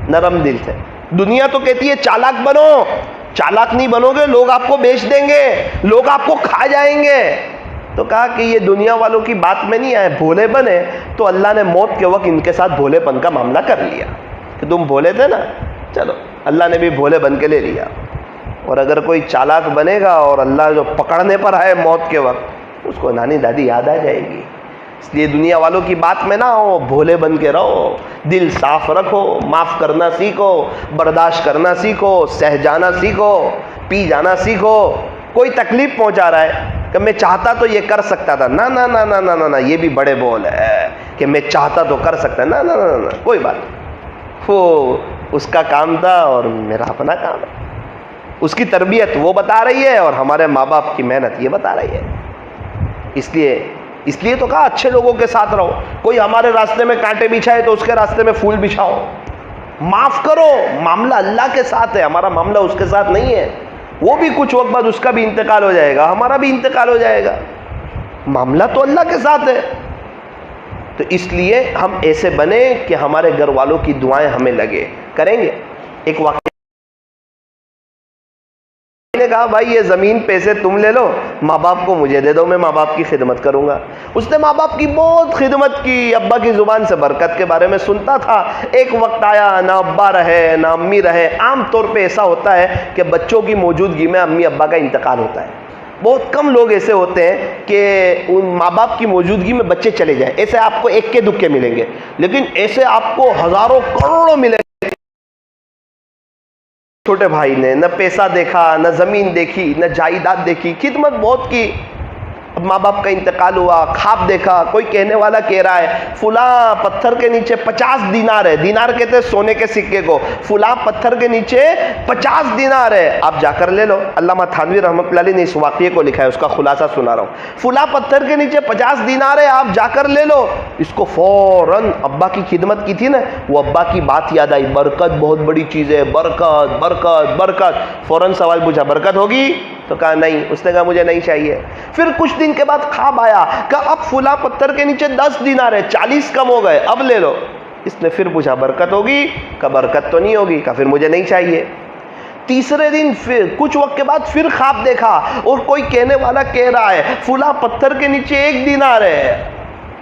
نرم دل تھے. دنیا تو کہتی ہے چالاک بنو، چالاک نہیں بنو گے لوگ آپ کو بیچ دیں گے، لوگ آپ کو کھا جائیں گے. تو کہا کہ یہ دنیا والوں کی بات میں نہیں آئے، بھولے بنے. تو اللہ نے موت کے وقت ان کے ساتھ بھولے پن کا معاملہ کر لیا کہ تم بھولے تھے نا، چلو اللہ نے بھی بھولے بن کے لے لیا. اور اگر کوئی چالاک بنے گا اور اللہ جو پکڑنے پر آئے موت کے وقت، اس کو نانی دادی یاد آ جائے گی. اس لیے دنیا والوں کی بات میں نہ ہو، بھولے بن کے رہو، دل صاف رکھو، معاف کرنا سیکھو، برداشت کرنا سیکھو، سہ جانا سیکھو، پی جانا سیکھو. کوئی تکلیف پہنچا رہا ہے کہ میں چاہتا تو یہ کر سکتا تھا، نہ نہ نہ نہ نہ نہ، یہ بھی بڑے بول ہے کہ میں چاہتا تو کر سکتا، نہ نہ نہ نہ، کوئی بات نہیں. وہ اس کا کام تھا اور میرا اپنا کام ہے. اس کی تربیت وہ بتا رہی ہے اور ہمارے ماں باپ کی محنت یہ بتا رہی ہے. اس لیے تو کہا اچھے لوگوں کے ساتھ رہو. کوئی ہمارے راستے میں کانٹے بچھائے تو اس کے راستے میں پھول بچھاؤ. معاف کرو، معاملہ اللہ کے ساتھ ہے، ہمارا معاملہ اس کے ساتھ نہیں ہے. وہ بھی کچھ وقت بعد اس کا بھی انتقال ہو جائے گا، ہمارا بھی انتقال ہو جائے گا. معاملہ تو اللہ کے ساتھ ہے. تو اس لیے ہم ایسے بنے کہ ہمارے گھر والوں کی دعائیں ہمیں لگے. کریں گے. ایک واقعہ نے کہا بھائی یہ زمین پیسے تم لے لو, ماں باپ کو مجھے دے دو, میں ماں باپ کی خدمت کروں گا. اس نے ماں باپ کی بہت خدمت کی, ابا کی زبان سے برکت کے بارے میں سنتا تھا. ایک وقت آیا نہ ابا رہے نہ امی رہے. عام طور پہ ایسا ہوتا ہے کہ بچوں کی موجودگی میں امی ابا کا انتقال ہوتا ہے. بہت کم لوگ ایسے ہوتے ہیں کہ ان ماں باپ کی موجودگی میں بچے چلے جائیں. ایسے آپ کو ایک کے دکے ملیں گے, لیکن ایسے آپ کو ہزاروں کروڑوں ملیں گے. چھوٹے بھائی نے نہ پیسہ دیکھا, نہ زمین دیکھی, نہ جائیداد دیکھی, خدمت بہت کی. اب ماں باپ کا انتقال ہوا, خواب دیکھا. کوئی کہنے والا کہہ رہا ہے فلاں پتھر کے نیچے 50 دینار ہے. دینار کہتے ہیں سونے کے سکے کو. فلاں پتھر کے نیچے 50 دینار ہے, آپ جا کر لے لو. علامہ تھانوی رحمۃ اللہ علیہ نے اس واقعے کو لکھا ہے, اس کا خلاصہ سنا رہا ہوں. فلاں پتھر کے نیچے 50 دینار ہے, آپ جا کر لے لو. اس کو فوراً ابا کی خدمت کی تھی نا, وہ ابا کی بات یاد آئی. برکت بہت بڑی چیز ہے, برکت برکت برکت. فوراً سوال پوچھا برکت ہوگی؟ تو کہا نہیں. اس نے کہا مجھے نہیں چاہیے. پھر کچھ دن کے بعد خواب آیا, کہا اب فلاں پتھر کے نیچے 10 دینار ہے, 40 کم ہو گئے, اب لے لو. اس نے پھر پوچھا برکت ہوگی؟ کہا برکت تو نہیں ہوگی. کہا پھر مجھے نہیں چاہیے. تیسرے دن پھر کچھ وقت کے بعد پھر خواب دیکھا, اور کوئی کہنے والا کہہ رہا ہے فلاں پتھر کے نیچے 1 دینار ہے,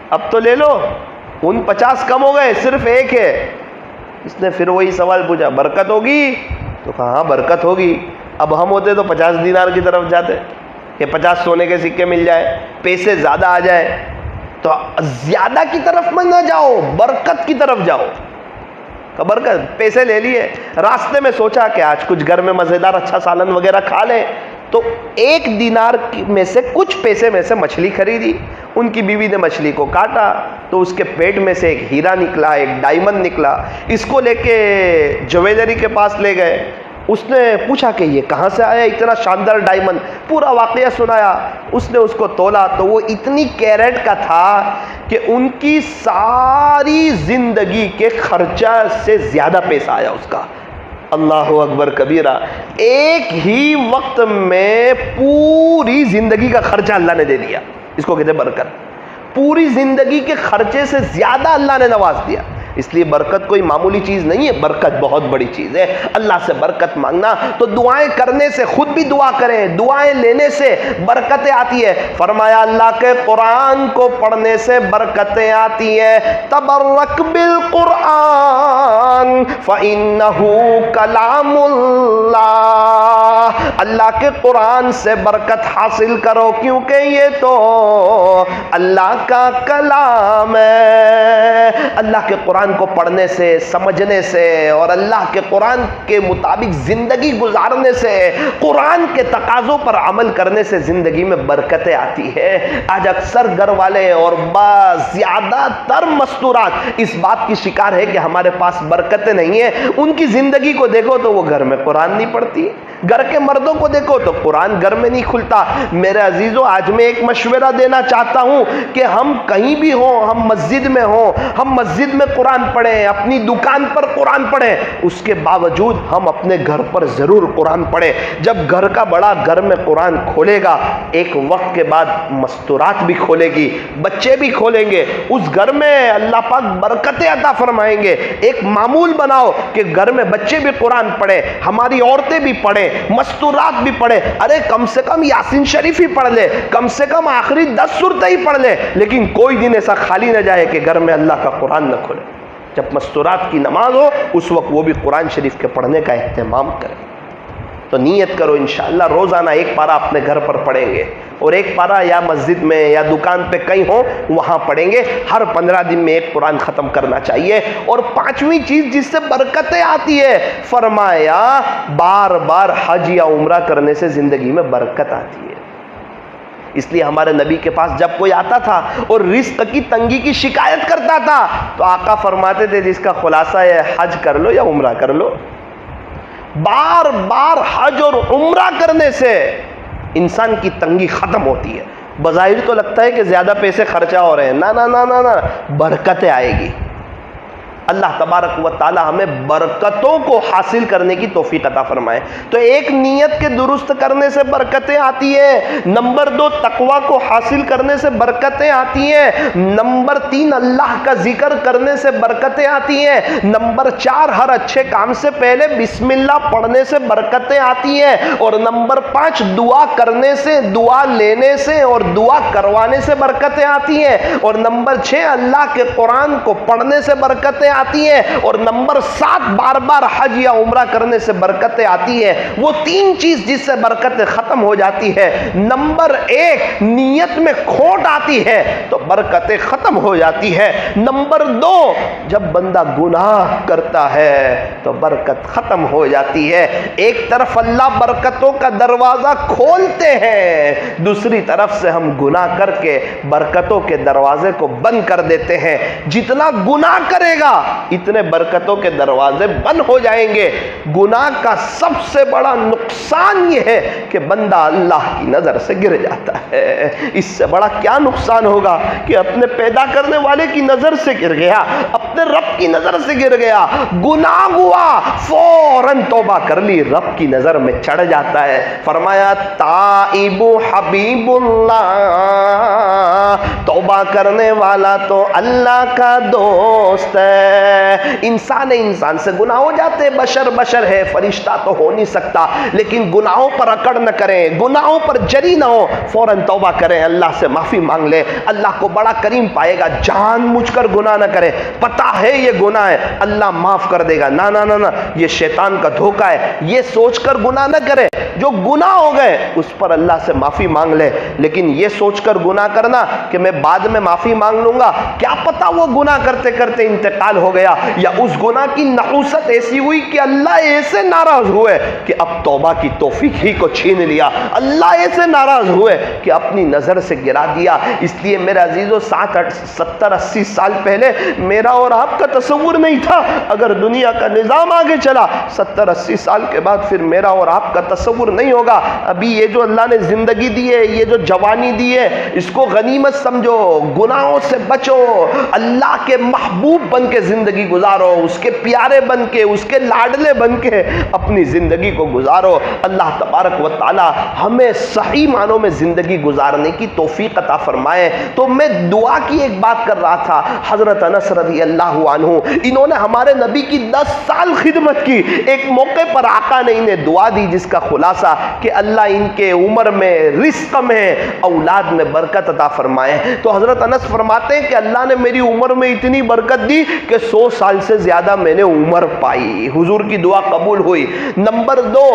اب تو لے لو. ان 50 کم ہو گئے, صرف 1 ہے. اس نے پھر وہی سوال پوچھا برکت ہوگی؟ تو کہا ہاں برکت ہوگی. اب ہم ہوتے تو 50 دینار کی طرف جاتے کہ 50 سونے کے سکے مل جائے, پیسے زیادہ آ جائے. تو زیادہ کی طرف مت نہ جاؤ, برکت کی طرف جاؤ. برکت. پیسے لے لیے, راستے میں سوچا کہ آج کچھ گھر میں مزیدار اچھا سالن وغیرہ کھا لیں. تو 1 دینار میں سے کچھ پیسے میں سے مچھلی خریدی. ان کی بیوی نے مچھلی کو کاٹا تو اس کے پیٹ میں سے ایک ہیرا نکلا, ایک ڈائمنڈ نکلا. اس کو لے کے جویلری کے پاس لے گئے. اس نے پوچھا کہ یہ کہاں سے آیا اتنا شاندار ڈائمنڈ؟ پورا واقعہ سنایا. اس نے اس کو تولا تو وہ اتنی کیرٹ کا تھا کہ ان کی ساری زندگی کے خرچہ سے زیادہ پیسہ آیا اس کا. اللہ اکبر کبیرہ. ایک ہی وقت میں پوری زندگی کا خرچہ اللہ نے دے دیا. اس کو کہتے ہیں برکت. پوری زندگی کے خرچے سے زیادہ اللہ نے نواز دیا. اس لیے برکت کوئی معمولی چیز نہیں ہے, برکت بہت بڑی چیز ہے. اللہ سے برکت مانگنا تو دعائیں کرنے سے, خود بھی دعا کریں, دعائیں لینے سے برکتیں آتی ہے. فرمایا اللہ کے قرآن کو پڑھنے سے برکتیں آتی ہیں. تبرک بالقرآن فإنہ کلام اللہ. اللہ کے قرآن سے برکت حاصل کرو کیونکہ یہ تو اللہ کا کلام ہے. اللہ کے قرآن کو پڑھنے سے, سمجھنے سے اور اللہ کے قرآن کے مطابق زندگی گزارنے سے, قرآن کے تقاضوں پر عمل کرنے سے زندگی میں برکتیں آتی ہے. آج اکثر گھر والے اور زیادہ تر مستورات اس بات کی شکار ہے کہ ہمارے پاس برکتیں نہیں ہیں. ان کی زندگی کو دیکھو تو وہ گھر میں قرآن نہیں پڑھتی, گھر کے مردوں کو دیکھو تو قرآن گھر میں نہیں کھلتا. میرے عزیزوں, آج میں ایک مشورہ دینا چاہتا ہوں کہ ہم کہیں بھی ہوں, ہم مسجد میں ہوں, ہم مسجد میں قرآن پڑھیں, اپنی دکان پر قرآن پڑھیں, اس کے باوجود ہم اپنے گھر پر ضرور قرآن پڑھیں. جب گھر کا بڑا گھر میں قرآن کھولے گا, ایک وقت کے بعد مستورات بھی کھولے گی, بچے بھی کھولیں گے, اس گھر میں اللہ پاک برکتیں عطا فرمائیں گے. ایک معمول بناؤ کہ گھر میں بچے بھی قرآن پڑھیں, ہماری عورتیں بھی پڑھیں, مستورات بھی پڑھیں. ارے کم سے کم یاسین شریف ہی پڑھ لے, کم سے کم آخری 10 سورتیں ہی پڑھ لے, لیکن کوئی دن ایسا خالی نہ جائے کہ گھر میں اللہ کا قرآن نہ کھلے. جب مستورات کی نماز ہو اس وقت وہ بھی قرآن شریف کے پڑھنے کا اہتمام کریں. تو نیت کرو انشاءاللہ روزانہ 1 پارہ اپنے گھر پر پڑھیں گے, اور 1 پارہ یا مسجد میں یا دکان پہ کہیں ہو وہاں پڑھیں گے. ہر 15 دن میں 1 قرآن ختم کرنا چاہیے. اور 5ویں چیز جس سے برکتیں آتی ہے, فرمایا بار بار حج یا عمرہ کرنے سے زندگی میں برکت آتی ہے. اس لیے ہمارے نبی کے پاس جب کوئی آتا تھا اور رزق کی تنگی کی شکایت کرتا تھا تو آقا فرماتے تھے جس کا خلاصہ ہے حج کر لو یا عمرہ کر لو. بار بار حج اور عمرہ کرنے سے انسان کی تنگی ختم ہوتی ہے. بظاہر تو لگتا ہے کہ زیادہ پیسے خرچہ ہو رہے ہیں, نہ نہ نہ نہ, برکتیں آئے گی. اللہ تبارک و تعالی ہمیں برکتوں کو حاصل کرنے کی توفیق عطا فرمائے۔ تو ایک نیت کے درست کرنے سے برکتیں آتی ہیں، نمبر 2 تقوی کو حاصل کرنے سے برکتیں آتی ہیں، نمبر 3 اللہ کا ذکر کرنے سے برکتیں آتی ہیں، نمبر 4 ہر اچھے کام سے پہلے بسم اللہ پڑھنے سے برکتیں آتی ہیں، اور نمبر 5 دعا کرنے سے، دعا لینے سے اور دعا کروانے سے برکتیں آتی ہیں، اور نمبر 6 اللہ کے قرآن کو پڑھنے سے برکتیں آتی ہیں، اور نمبر 7 بار بار حج یا عمرہ کرنے سے برکتیں آتی ہیں۔ وہ 3 چیز جس سے برکتیں ختم ہو جاتی ہے، نمبر 1 نیت میں کھوٹ آتی ہے تو برکتیں ختم ہو جاتی ہے، نمبر 2 جب بندہ گناہ کرتا ہے تو برکت ختم ہو جاتی ہے۔ ایک طرف اللہ برکتوں کا دروازہ کھولتے ہیں، دوسری طرف سے ہم گناہ کر کے برکتوں کے دروازے کو بند کر دیتے ہیں۔ جتنا گناہ کرے گا اتنے برکتوں کے دروازے بند ہو جائیں گے۔ گناہ کا سب سے بڑا نقصان یہ ہے کہ بندہ اللہ کی نظر سے گر جاتا ہے۔ اس سے بڑا کیا نقصان ہوگا کہ اپنے پیدا کرنے والے کی نظر سے گر گیا، اپنے رب کی نظر سے گر گیا، گناہ ہوا، فوراً توبہ کر لی، رب کی نظر میں چڑھ جاتا ہے۔ فرمایا تائب حبیب اللہ، توبہ کرنے والا تو اللہ کا دوست ہے۔ انسان سے گناہ ہو جاتے، بشر ہے، فرشتہ تو ہو نہیں سکتا، لیکن گناہوں پر اکڑ نہ کریں، گناہوں پر جری نہ ہو، فوراً توبہ کریں، اللہ سے معافی مانگ لیں، اللہ کو بڑا کریم پائے گا۔ جان مجھ کر گناہ نہ کریں، پتہ ہے یہ گناہ ہے، اللہ معاف کر دے گا، نہ یہ شیطان کا دھوکہ ہے، یہ سوچ کر گناہ نہ کریں۔ جو گناہ ہو گئے اس پر اللہ سے معافی مانگ لے، لیکن یہ سوچ کر گناہ کرنا کہ میں بعد میں معافی مانگ لوں گا، کیا پتا وہ گناہ کرتے کرتے انتقال ہو گیا، یا اس گناہ کی نحوست ایسی ہوئی کہ اللہ ایسے ناراض ہوئے کہ اب توبہ کی توفیق ہی کو چھین لیا، اللہ ایسے ناراض ہوئے کہ اپنی نظر سے گرا دیا۔ اس لیے میرے عزیزو 70-80 سال پہلے میرا اور آپ کا تصور نہیں تھا، اگر دنیا کا نظام آگے چلا 70-80 سال کے بعد پھر میرا اور آپ کا تصور نہیں ہوگا۔ ابھی یہ جو اللہ نے زندگی دی ہے، یہ جو جوانی دی ہے، اس کو غنیمت سمجھو، گناہوں سے بچو، اللہ کے محبوب بن کے زندگی گزارو، اس کے پیارے بن کے، اس کے لاڈلے بن کے اپنی زندگی کو گزارو۔ اللہ تبارک و تعالی ہمیں صحیح معنوں میں زندگی گزارنے کی توفیق عطا فرمائے۔ تو میں دعا کی ایک بات کر رہا تھا، حضرت انس رضی اللہ عنہ، انہوں نے ہمارے نبی کی 10 سال خدمت کی۔ ایک موقع پر آقا نے انہیں دعا دی جس کا خلاصہ کہ اللہ ان کے عمر میں، رزق میں، اولاد میں برکت عطا فرمائے۔ تو حضرت انس فرماتے ہیں کہ اللہ نے میری عمر میں اتنی برکت دی کہ 100 سال سے زیادہ میں نے عمر پائی، حضور کی دعا قبول ہوئی۔ نمبر 2،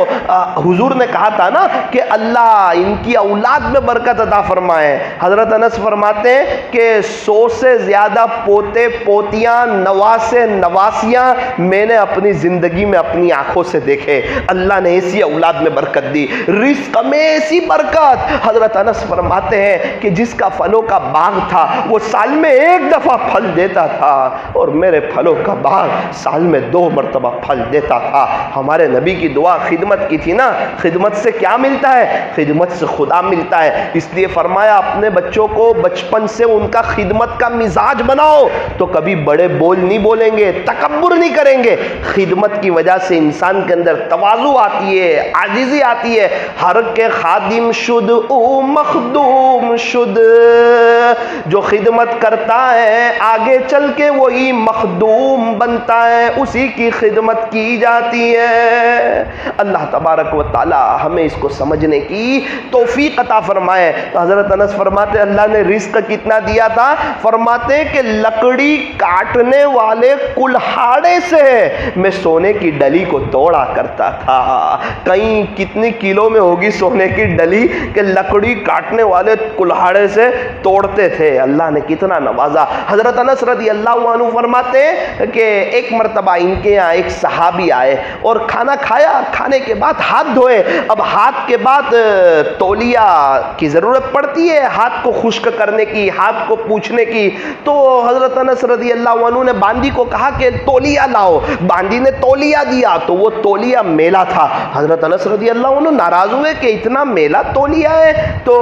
حضور نے کہا تھا نا کہ اللہ ان کی اولاد میں برکت عطا فرمائے۔ حضرت انس فرماتے ہیں کہ 100 سے زیادہ پوتے پوتیاں، نواسے نواسیاں میں نے اپنی زندگی میں اپنی آنکھوں سے دیکھے۔ اللہ نے ایسی اولاد میں برکت دی، رزق میں ایسی برکت۔ حضرت انس فرماتے ہیں کہ جس کا پھلوں کا باغ تھا وہ سال میں 1 دفعہ پھل دیتا تھا، اور میرے پھلوں کا باغ سال میں 2 مرتبہ پھل دیتا تھا۔ ہمارے نبی کی دعا خدمت کی تھی نا، خدمت سے کیا ملتا ہے؟ خدمت سے خدا ملتا ہے۔ اس لیے فرمایا اپنے بچوں کو بچپن سے ان کا خدمت کا مزاج بناؤ، تو کبھی بڑے بول نہیں بولیں گے، تکبر نہیں کریں گے۔ خدمت کی وجہ سے انسان کے اندر تواضع آتی ہے، عاجزی آتی ہے۔ ہر کے خادم شد او مخدوم شد، جو خدمت کرتا ہے آگے چل کے وہی مخدوم بنتا ہے، اسی کی خدمت کی جاتی ہے۔ اللہ تبارک و تعالی ہمیں اس کو سمجھنے کی توفیق عطا فرمائے۔ تو حضرت انس فرماتے اللہ نے رزق کتنا دیا تھا؟ فرماتے کہ لکڑی کاٹنے والے کلہاڑے سے میں سونے کی ڈلی کو توڑا کرتا تھا۔ کہیں کتنی کلو میں ہوگی سونے کی ڈلی کہ لکڑی کاٹنے والے کلہاڑے سے توڑتے تھے۔ اللہ نے کتنا نوازا۔ حضرت انس رضی اللہ عنہ فرماتے ہیں کہ ایک مرتبہ ان کے یہاں ایک صحابی آئے اور کھانا کھایا، کھانے کے بعد ہاتھ دھوئے۔ اب ہاتھ کے بعد تولیہ کی ضرورت پڑتی ہے ہاتھ کو خشک کرنے کی، ہاتھ کو پوچھنے کی۔ تو حضرت انس رضی اللہ عنہ نے باندی کو کہا کہ تولیہ لاؤ۔ باندی نے تولیہ دیا تو وہ تولیہ میلا تھا۔ حضرت انس رضی اللہ عنہ ناراض ہوئے کہ اتنا میلا تولیہ ہے، تو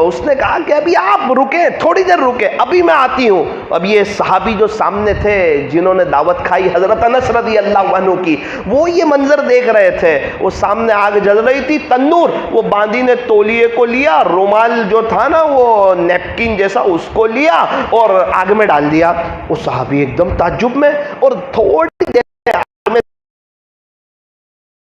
اس نے کہا کہ ابھی آپ رکیں، تھوڑی دیر رکیں، ابھی میں آتی ہوں۔ اب یہ صحابی جو سامنے تھے جنہوں نے دعوت کھائی حضرت انس رضی اللہ عنہ کی، وہ یہ منظر دیکھ رہے تھے، وہ سامنے آگ جل رہی تھی، تنور، وہ باندی نے تولیے کو لیا، رومال جو تھا نا وہ نیپکن جیسا اس کو لیا اور آگ میں ڈال دیا۔ وہ صحابی ایک دم تعجب میں، اور تھوڑی دیر آگ میں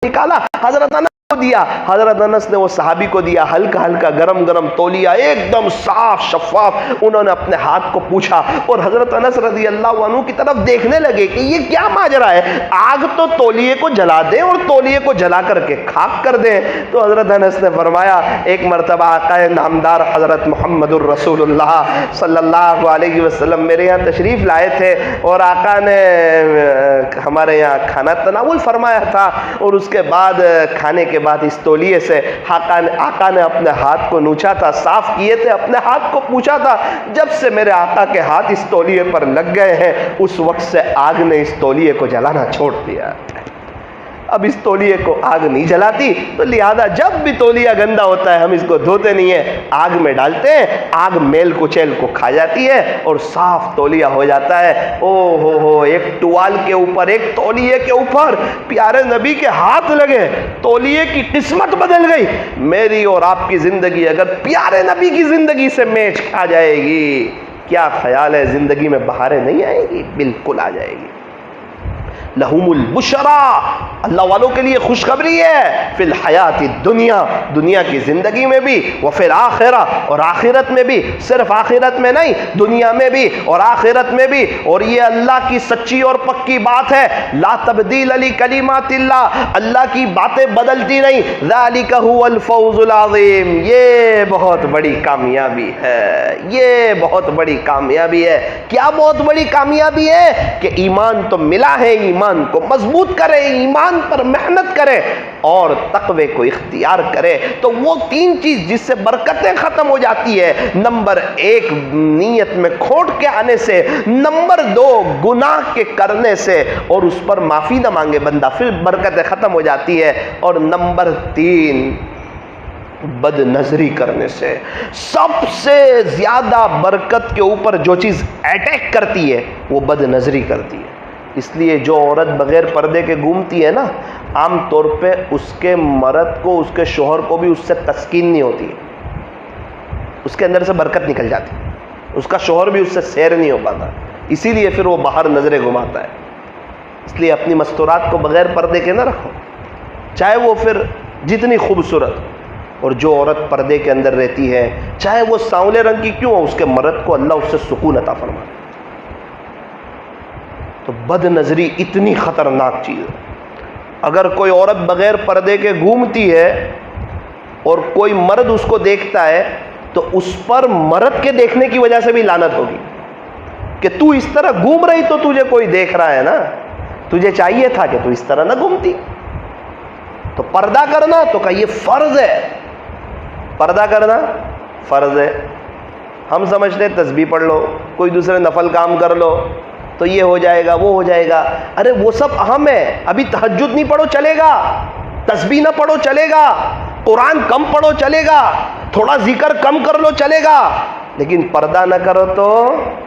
نکالا، حضرت انس کو دیا، حضرت انس نے وہ صحابی کو دیا، ہلکا ہلکا گرم گرم تولیہ ایک دم صاف شفاف، انہوں نے اپنے ہاتھ کو پوچھا اور حضرت انس رضی اللہ عنہ کی طرف دیکھنے لگے کہ یہ کیا ماجرا ہے، آگ تو تولیے کو جلا دیں اور تولیے کو جلا کر کے خاک کر دیں۔ تو حضرت انس نے فرمایا ایک مرتبہ آقا نامدار حضرت محمد الرسول اللہ صلی اللہ علیہ وسلم میرے یہاں تشریف لائے تھے اور آقا نے ہمارے یہاں کھانا تناول فرمایا تھا، اور اس کے بعد کھانے کے بعد اس تولیے سے آقا نے اپنے ہاتھ کو نوچا تھا، صاف کیے تھے اپنے ہاتھ کو، پوچھا تھا جب سے میرے آقا کے ہاتھ اس تولیے پر لگ گئے ہیں اس وقت سے آگ نے اس تولیے کو جلانا چھوڑ دیا۔ اب اس تولیے کو آگ نہیں جلاتی، تو لہذا جب بھی تولیہ گندا ہوتا ہے ہم اس کو دھوتے نہیں ہیں، آگ میں ڈالتے ہیں، آگ میل کچیل کو کھا جاتی ہے اور صاف تولیہ ہو جاتا ہے۔ او ہو ایک ٹوال کے اوپر، ایک تولیے کے اوپر پیارے نبی کے ہاتھ لگے، تولیے کی قسمت بدل گئی۔ میری اور آپ کی زندگی اگر پیارے نبی کی زندگی سے میچ کھا جائے گی، کیا خیال ہے زندگی میں بہاریں نہیں آئیں گی؟ بالکل آ جائے گی۔ لہم البشرا، اللہ والوں کے لیے خوشخبری ہے، فی الحیات الدنیا، دنیا کی زندگی میں بھی، وفی الآخرہ، اور آخرت میں بھی، صرف آخرت میں نہیں دنیا میں بھی اور آخرت میں بھی۔ اور یہ اللہ کی سچی اور پکی بات ہے، لا تبدیل لکلمات اللہ، اللہ کی باتیں بدلتی نہیں، ذالک هو الفوز العظیم، یہ بہت بڑی کامیابی ہے، یہ بہت بڑی کامیابی ہے۔ کیا بہت بڑی کامیابی ہے؟ کہ ایمان تو ملا ہے، ایمان کو مضبوط کرے، ایمان پر محنت کرے اور تقوی کو اختیار کرے۔ تو وہ تین چیز جس سے برکتیں ختم ہو جاتی ہے، نمبر ایک نیت میں کھوٹ کے آنے سے، نمبر دو گناہ کے کرنے سے اور اس پر معافی نہ مانگے بندہ، پھر برکتیں ختم ہو جاتی ہے، اور نمبر تین بد نظری کرنے سے۔ سب سے زیادہ برکت کے اوپر جو چیز اٹیک کرتی ہے وہ بد نظری کرتی ہے۔ اس لیے جو عورت بغیر پردے کے گھومتی ہے نا، عام طور پہ اس کے مرد کو، اس کے شوہر کو بھی اس سے تسکین نہیں ہوتی ہے، اس کے اندر سے برکت نکل جاتی، اس کا شوہر بھی اس سے سیر نہیں ہو پاتا، اسی لیے پھر وہ باہر نظریں گھماتا ہے۔ اس لیے اپنی مستورات کو بغیر پردے کے نہ رکھو، چاہے وہ پھر جتنی خوبصورت، اور جو عورت پردے کے اندر رہتی ہے چاہے وہ سانولے رنگ کی کیوں ہو، اس کے مرد کو اللہ اس سے سکون عطا فرمائے۔ تو بد نظری اتنی خطرناک چیز ہے۔ اگر کوئی عورت بغیر پردے کے گھومتی ہے اور کوئی مرد اس کو دیکھتا ہے تو اس پر مرد کے دیکھنے کی وجہ سے بھی لعنت ہوگی کہ تو اس طرح گھوم رہی تو تجھے کوئی دیکھ رہا ہے نا، تجھے چاہیے تھا کہ تو اس طرح نہ گھومتی۔ تو پردہ کرنا تو کہ یہ فرض ہے، پردہ کرنا فرض ہے۔ ہم سمجھتے تسبیح پڑھ لو، کوئی دوسرے نفل کام کر لو تو یہ ہو جائے گا، وہ ہو جائے گا۔ ارے وہ سب اہم ہے، ابھی تہجد نہیں پڑھو چلے گا، تسبیح نہ پڑھو چلے گا، قرآن کم پڑھو چلے گا، تھوڑا ذکر کم کر لو چلے گا، لیکن پردہ نہ کرو تو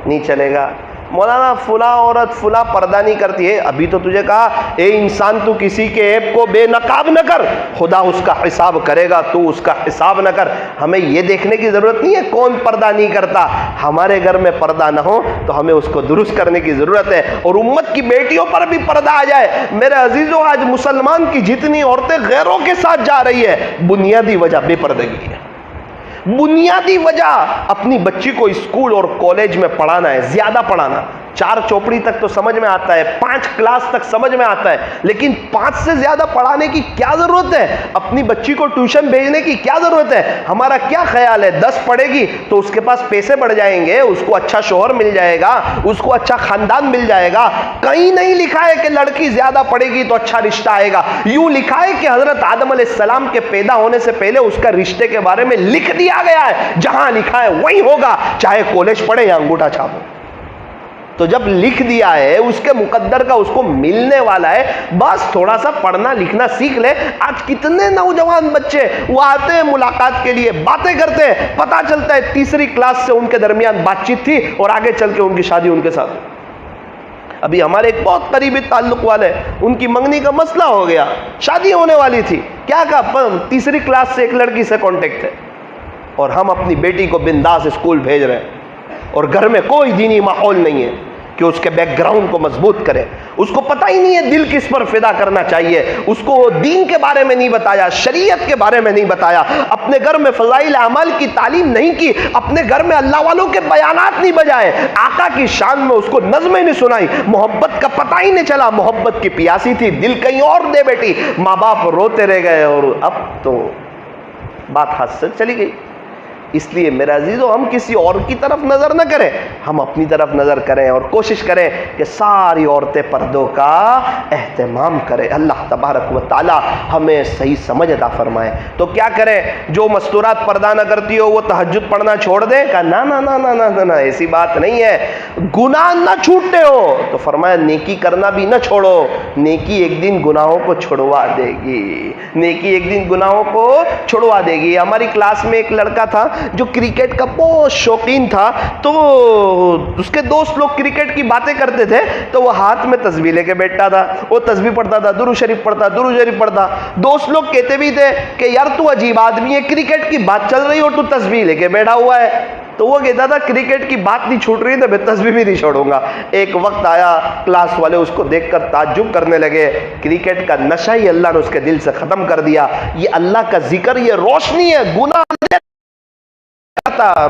نہیں چلے گا۔ مولانا فلاں عورت فلاں پردہ نہیں کرتی ہے، ابھی تو تجھے کہا اے انسان تو کسی کے عیب کو بے نقاب نہ کر، خدا اس کا حساب کرے گا، تو اس کا حساب نہ کر۔ ہمیں یہ دیکھنے کی ضرورت نہیں ہے کون پردہ نہیں کرتا، ہمارے گھر میں پردہ نہ ہو تو ہمیں اس کو درست کرنے کی ضرورت ہے، اور امت کی بیٹیوں پر بھی پردہ آ جائے۔ میرے عزیزوں، آج مسلمان کی جتنی عورتیں غیروں کے ساتھ جا رہی ہے، بنیادی وجہ بے پردگی ہے۔ بنیادی وجہ اپنی بچی کو اسکول اور کالج میں پڑھانا ہے، زیادہ پڑھانا۔ 4 چوپڑی تک تو سمجھ میں آتا ہے، 5 کلاس تک سمجھ میں آتا ہے، لیکن 5 سے زیادہ پڑھانے کی کیا ضرورت ہے؟ اپنی بچی کو ٹیوشن بھیجنے کی کیا ضرورت ہے؟ ہمارا کیا خیال ہے 10 پڑھے گی تو اس کے پاس پیسے بڑھ جائیں گے، اس کو اچھا شوہر مل جائے گا، اس کو اچھا خاندان مل جائے گا۔ کہیں نہیں لکھا ہے کہ لڑکی زیادہ پڑھے گی تو اچھا رشتہ آئے گا۔ یوں لکھا ہے کہ حضرت آدم علیہ السلام کے پیدا ہونے سے پہلے اس کا رشتے کے بارے میں لکھ دیا گیا ہے، جہاں لکھا ہے وہی ہوگا، چاہے کالج پڑھے یا انگوٹھا چھاپو۔ تو جب لکھ دیا ہے اس کے مقدر کا اس کو ملنے والا ہے، بس تھوڑا سا پڑھنا لکھنا سیکھ لے۔ آج کتنے نوجوان بچے وہ آتے ہیں ملاقات کے لیے، باتیں کرتے ہیں، پتہ چلتا ہے 3ری کلاس سے ان کے درمیان بات چیت تھی اور آگے چل کے ان کی شادی ان کے ساتھ۔ ابھی ہمارے ایک بہت قریبی تعلق والے، ان کی منگنی کا مسئلہ ہو گیا، شادی ہونے والی تھی، کیا کہا، تیسری کلاس سے ایک لڑکی سے کانٹیکٹ ہے، اور ہم اپنی بیٹی کو بنداس اسکول بھیج رہے ہیں، اور گھر میں کوئی دینی ماحول نہیں ہے کہ اس کے بیک گراؤنڈ کو مضبوط کرے، اس کو پتہ ہی نہیں ہے دل کس پر فدا کرنا چاہیے، اس کو دین کے بارے میں نہیں بتایا، شریعت کے بارے میں نہیں بتایا، اپنے گھر میں فضائل اعمال کی تعلیم نہیں کی، اپنے گھر میں اللہ والوں کے بیانات نہیں بجائے، آقا کی شان میں اس کو نظمیں نہیں سنائی، محبت کا پتہ ہی نہیں چلا، محبت کی پیاسی تھی، دل کہیں اور دے بیٹھی، ماں باپ روتے رہ گئے، اور اب تو بات ہاتھ سے چلی گئی۔ اس لیے میرے عزیزو، ہم کسی اور کی طرف نظر نہ کریں، ہم اپنی طرف نظر کریں اور کوشش کریں کہ ساری عورتیں پردوں کا اہتمام کریں۔ اللہ تبارک و تعالی ہمیں صحیح سمجھ عطا فرمائے۔ تو کیا کریں؟ جو مستورات پردہ نہ کرتی ہو وہ تہجد پڑھنا چھوڑ دیں؟ کہا نا نا نا نا نا نا، ایسی بات نہیں ہے، گناہ نہ چھوٹتے ہو تو فرمایا نیکی کرنا بھی نہ چھوڑو، نیکی ایک دن گناہوں کو چھڑوا دے گی، نیکی ایک دن گناہوں کو چھڑوا دے گی۔ ہماری کلاس میں ایک لڑکا تھا جو کرکٹ کا بہت شوقین تھا، تو اس کے دوست لوگ کرکٹ کی باتیں کرتے تھے تو وہ ہاتھ میں تسبیح لے کے بیٹھتا تھا، وہ تسبیح پڑھتا تھا، درود شریف پڑھتا، درود شریف پڑھتا۔ دوست لوگ کہتے بھی تھے کہ یار تو عجیب آدمی ہے، کرکٹ کی بات چل رہی ہو تو تسبیح لے کے بیٹھا ہوا ہے۔ تو وہ کہتا تھا کرکٹ کی بات نہیں چھوٹ رہی تو میں تسبیح بھی نہیں چھوڑوں گا۔ ایک وقت آیا کلاس والے اس کو دیکھ کر تعجب کرنے لگے، کرکٹ کا نشہ ہی اللہ نے اس کے دل سے ختم کر دیا، یہ اللہ کا ذکر، یہ روشنی ہے، گناہ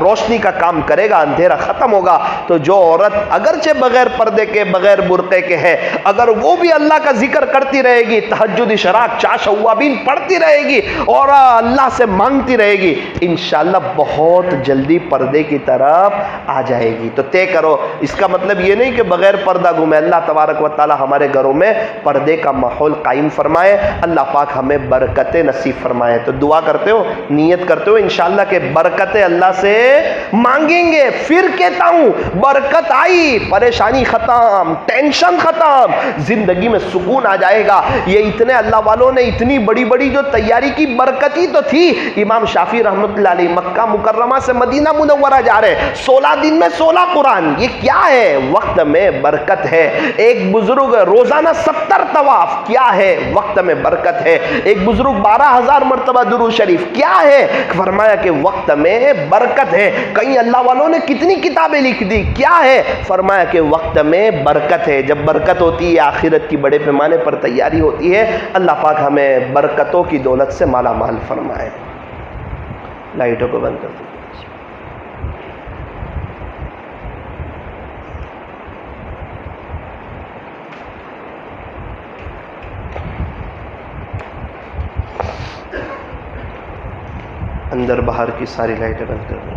روشنی کا کام کرے گا، اندھیرا ختم ہوگا۔ تو جو عورت اگرچہ بغیر پردے کے، بغیر برقعے کے ہے، اگر وہ بھی اللہ کا ذکر کرتی رہے گی، تہجد اشراق چاش اوابین پڑھتی رہے گی اور اللہ سے مانگتی رہے گی، انشاءاللہ بہت جلدی پردے کی طرف آ جائے گی۔ تو طے کرو، اس کا مطلب یہ نہیں کہ بغیر پردہ گھومے۔ اللہ تبارک و تعالی ہمارے گھروں میں پردے کا ماحول قائم فرمائے، اللہ پاک ہمیں برکتیں نصیب فرمائے۔ تو دعا کرتے ہو، نیت کرتے ہو انشاءاللہ کہ برکتیں اللہ سے مانگیں گے۔ پھر کہتا ہوں، برکت آئی، پریشانی ختم، ٹینشن ختم، زندگی میں سکون آ جائے گا۔ یہ اتنے اللہ والوں نے اتنی بڑی بڑی جو تیاری کی، برکت ہی تو تھی۔ امام شافعی رحمۃ اللہ علیہ مکہ مکرمہ سے مدینہ منورہ جا رہے، 16 دن میں 16 قرآن، یہ کیا ہے؟ وقت میں برکت ہے۔ ایک بزرگ روزانہ 70 طواف، کیا ہے؟ وقت میں برکت ہے۔ ایک بزرگ 12,000 مرتبہ درود شریف، کیا ہے؟ فرمایا کہ وقت میں برکت ہے۔ کئی اللہ والوں نے کتنی کتابیں لکھ دی، کیا ہے؟ فرمایا کہ وقت میں برکت ہے۔ جب برکت ہوتی ہے آخرت کی بڑے پیمانے پر تیاری ہوتی ہے۔ اللہ پاک ہمیں برکتوں کی دولت سے مالا مال فرمائے۔ لائٹوں کو بند کر دیں۔ اندر باہر کی ساری لائٹیں بند کر دیں،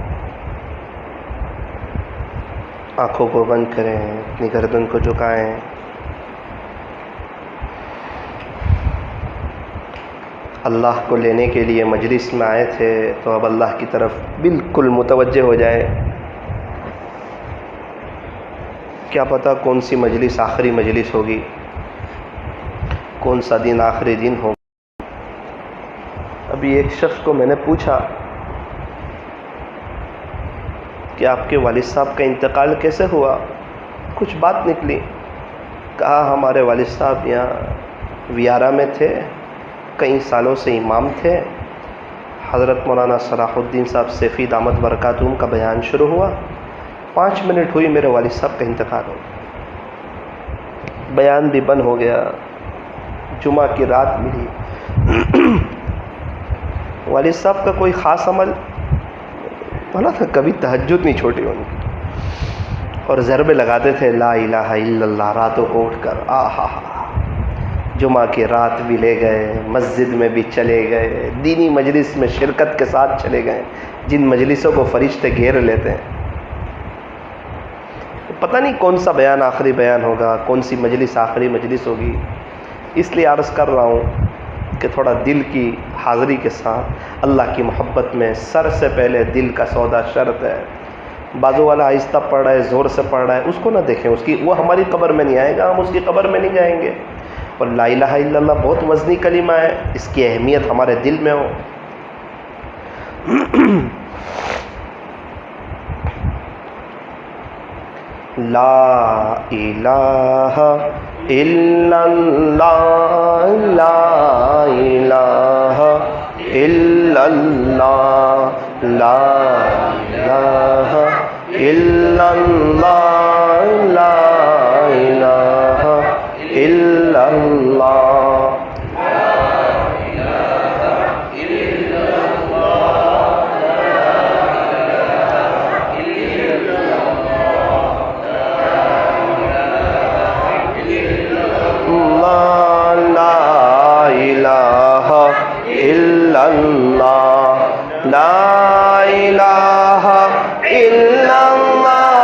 آنکھوں کو بند کریں، اپنی گردن کو جھکائیں۔ اللہ کو لینے کے لیے مجلس میں آئے تھے تو اب اللہ کی طرف بالکل متوجہ ہو جائے۔ کیا پتہ کون سی مجلس آخری مجلس ہوگی، کون سا دن آخری دن ہوگا۔ ابھی ایک شخص کو میں نے پوچھا کہ آپ کے والد صاحب کا انتقال کیسے ہوا؟ کچھ بات نکلی، کہا ہمارے والد صاحب یہاں ویارہ میں تھے، کئی سالوں سے امام تھے، حضرت مولانا صلاح الدین صاحب سیفی دامت برکاتہم کا بیان شروع ہوا، 5 منٹ ہوئی میرے والد صاحب کا انتقال ہو گیا، بیان بھی بند ہو گیا، جمعہ کی رات ملی۔ والد صاحب کا کوئی خاص عمل بنا تھا، کبھی تہجد نہیں چھوٹی ان کی، اور ضربے لگاتے تھے لا الہ الا اللہ راتوں کو اٹھ کر۔ آہا، جمعہ کی رات بھی لے گئے، مسجد میں بھی چلے گئے، دینی مجلس میں شرکت کے ساتھ چلے گئے، جن مجلسوں کو فرشتے گھیر لیتے ہیں۔ پتہ نہیں کون سا بیان آخری بیان ہوگا، کون سی مجلس آخری مجلس ہوگی، اس لیے عرض کر رہا ہوں کہ تھوڑا دل کی حاضری کے ساتھ اللہ کی محبت میں سر سے پہلے دل کا سودا شرط ہے۔ بازو والا آہستہ پڑھ رہا ہے، زور سے پڑھ رہا ہے، اس کو نہ دیکھیں، اس کی وہ ہماری قبر میں نہیں آئے گا، ہم اس کی قبر میں نہیں جائیں گے۔ اور لا الہ الا اللہ بہت وزنی کلمہ ہے، اس کی اہمیت ہمارے دل میں ہو۔ لا الہ الا اللہ لا الہ الا اللہ لا الہ الا اللہ لا الہ الا اللہ لا الہ الا اللہ لا الہ الا اللہ لا الہ الا اللہ لا الہ الا اللہ لا الہ الا اللہ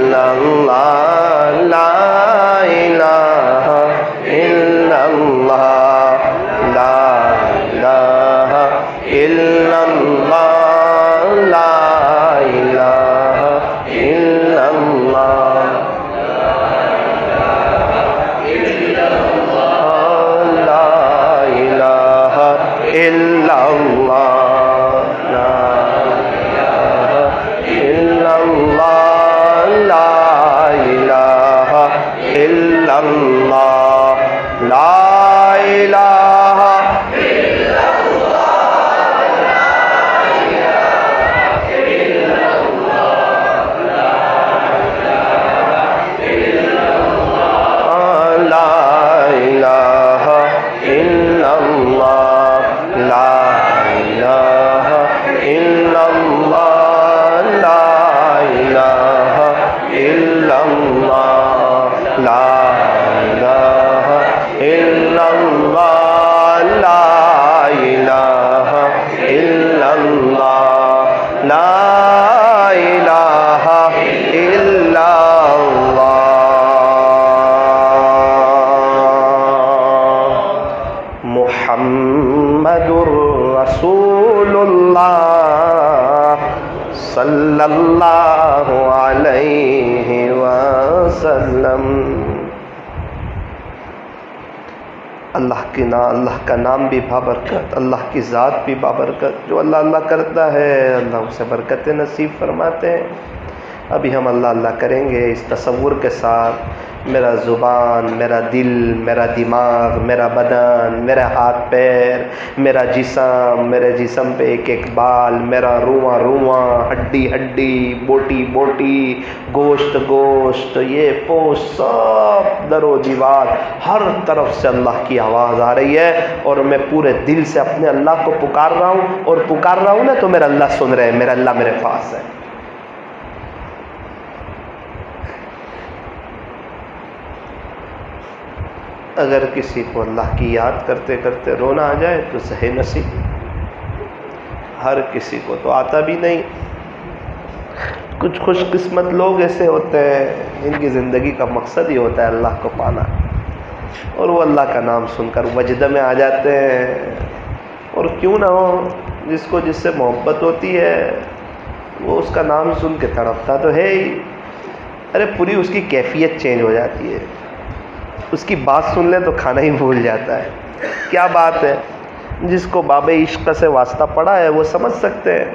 الا اللہ لا الہ الا اللہ لا الہ الا اللہ لا الہ الا اللہ لا الہ الا اللہ لا الہ الا اللہ لا الہ الا اللہ لا الہ الا اللہ لا الہ الا اللہ لا الہ الا اللہ محمد رسول اللہ صلی اللہ علیہ وسلم اللہ کا نام بھی بابرکت، اللہ کی ذات بھی بابرکت۔ جو اللہ اللہ کرتا ہے اللہ اسے برکت نصیب فرماتے ہیں۔ ابھی ہم اللہ اللہ کریں گے اس تصور کے ساتھ میرا زبان، میرا دل، میرا دماغ، میرا بدن، میرا ہاتھ پیر، میرا جسم، میرے جسم پہ ایک ایک بال، میرا رواں رواں، ہڈی ہڈی، بوٹی بوٹی، گوشت گوشت، یہ پوست، سب در و دیوار، ہر طرف سے اللہ کی آواز آ رہی ہے اور میں پورے دل سے اپنے اللہ کو پکار رہا ہوں، اور پکار رہا ہوں نا تو میرا اللہ سن رہے ہیں، میرا اللہ میرے پاس ہے۔ اگر کسی کو اللہ کی یاد کرتے کرتے رونا آ جائے تو سہے نصیب، ہر کسی کو تو آتا بھی نہیں۔ کچھ خوش قسمت لوگ ایسے ہوتے ہیں جن کی زندگی کا مقصد ہی ہوتا ہے اللہ کو پانا، اور وہ اللہ کا نام سن کر وجد میں آ جاتے ہیں۔ اور کیوں نہ ہو، جس کو جس سے محبت ہوتی ہے وہ اس کا نام سن کے تڑپتا تو ہے ہی، ارے پوری اس کی کیفیت چینج ہو جاتی ہے، اس کی بات سن لے تو کھانا ہی بھول جاتا ہے۔ کیا بات ہے، جس کو باب عشق سے واسطہ پڑا ہے وہ سمجھ سکتے ہیں